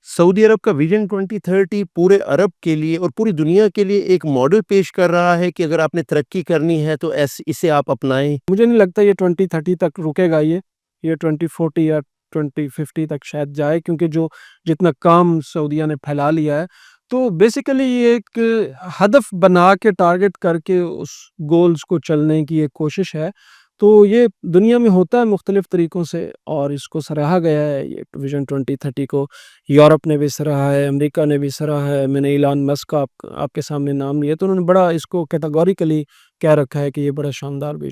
سعودی عرب کا ویژن 2030 پورے عرب کے لیے اور پوری دنیا کے لیے ایک ماڈل پیش کر رہا ہے کہ اگر آپ نے ترقی کرنی ہے تو اسے آپ اپنائیں؟ مجھے نہیں لگتا یہ 2030 تک رکے گا، یہ 2040 یا 2050 تک شاید جائے، کیونکہ جتنا کام سعودیہ نے پھیلا لیا ہے، تو بیسیکلی یہ ایک ہدف بنا کے ٹارگٹ کر کے اس گولز کو چلنے کی ایک کوشش ہے۔ تو یہ دنیا میں ہوتا ہے مختلف طریقوں سے، اور اس کو سراہا گیا ہے، یہ ویژن 2030 کو یورپ نے بھی سراہا ہے، امریکہ نے بھی سراہا ہے۔ میں نے ایلان مسک کا آپ کے سامنے نام لیا، تو انہوں نے بڑا اس کو کیٹاگوریکلی کہہ رکھا ہے کہ یہ بڑا شاندار ویژن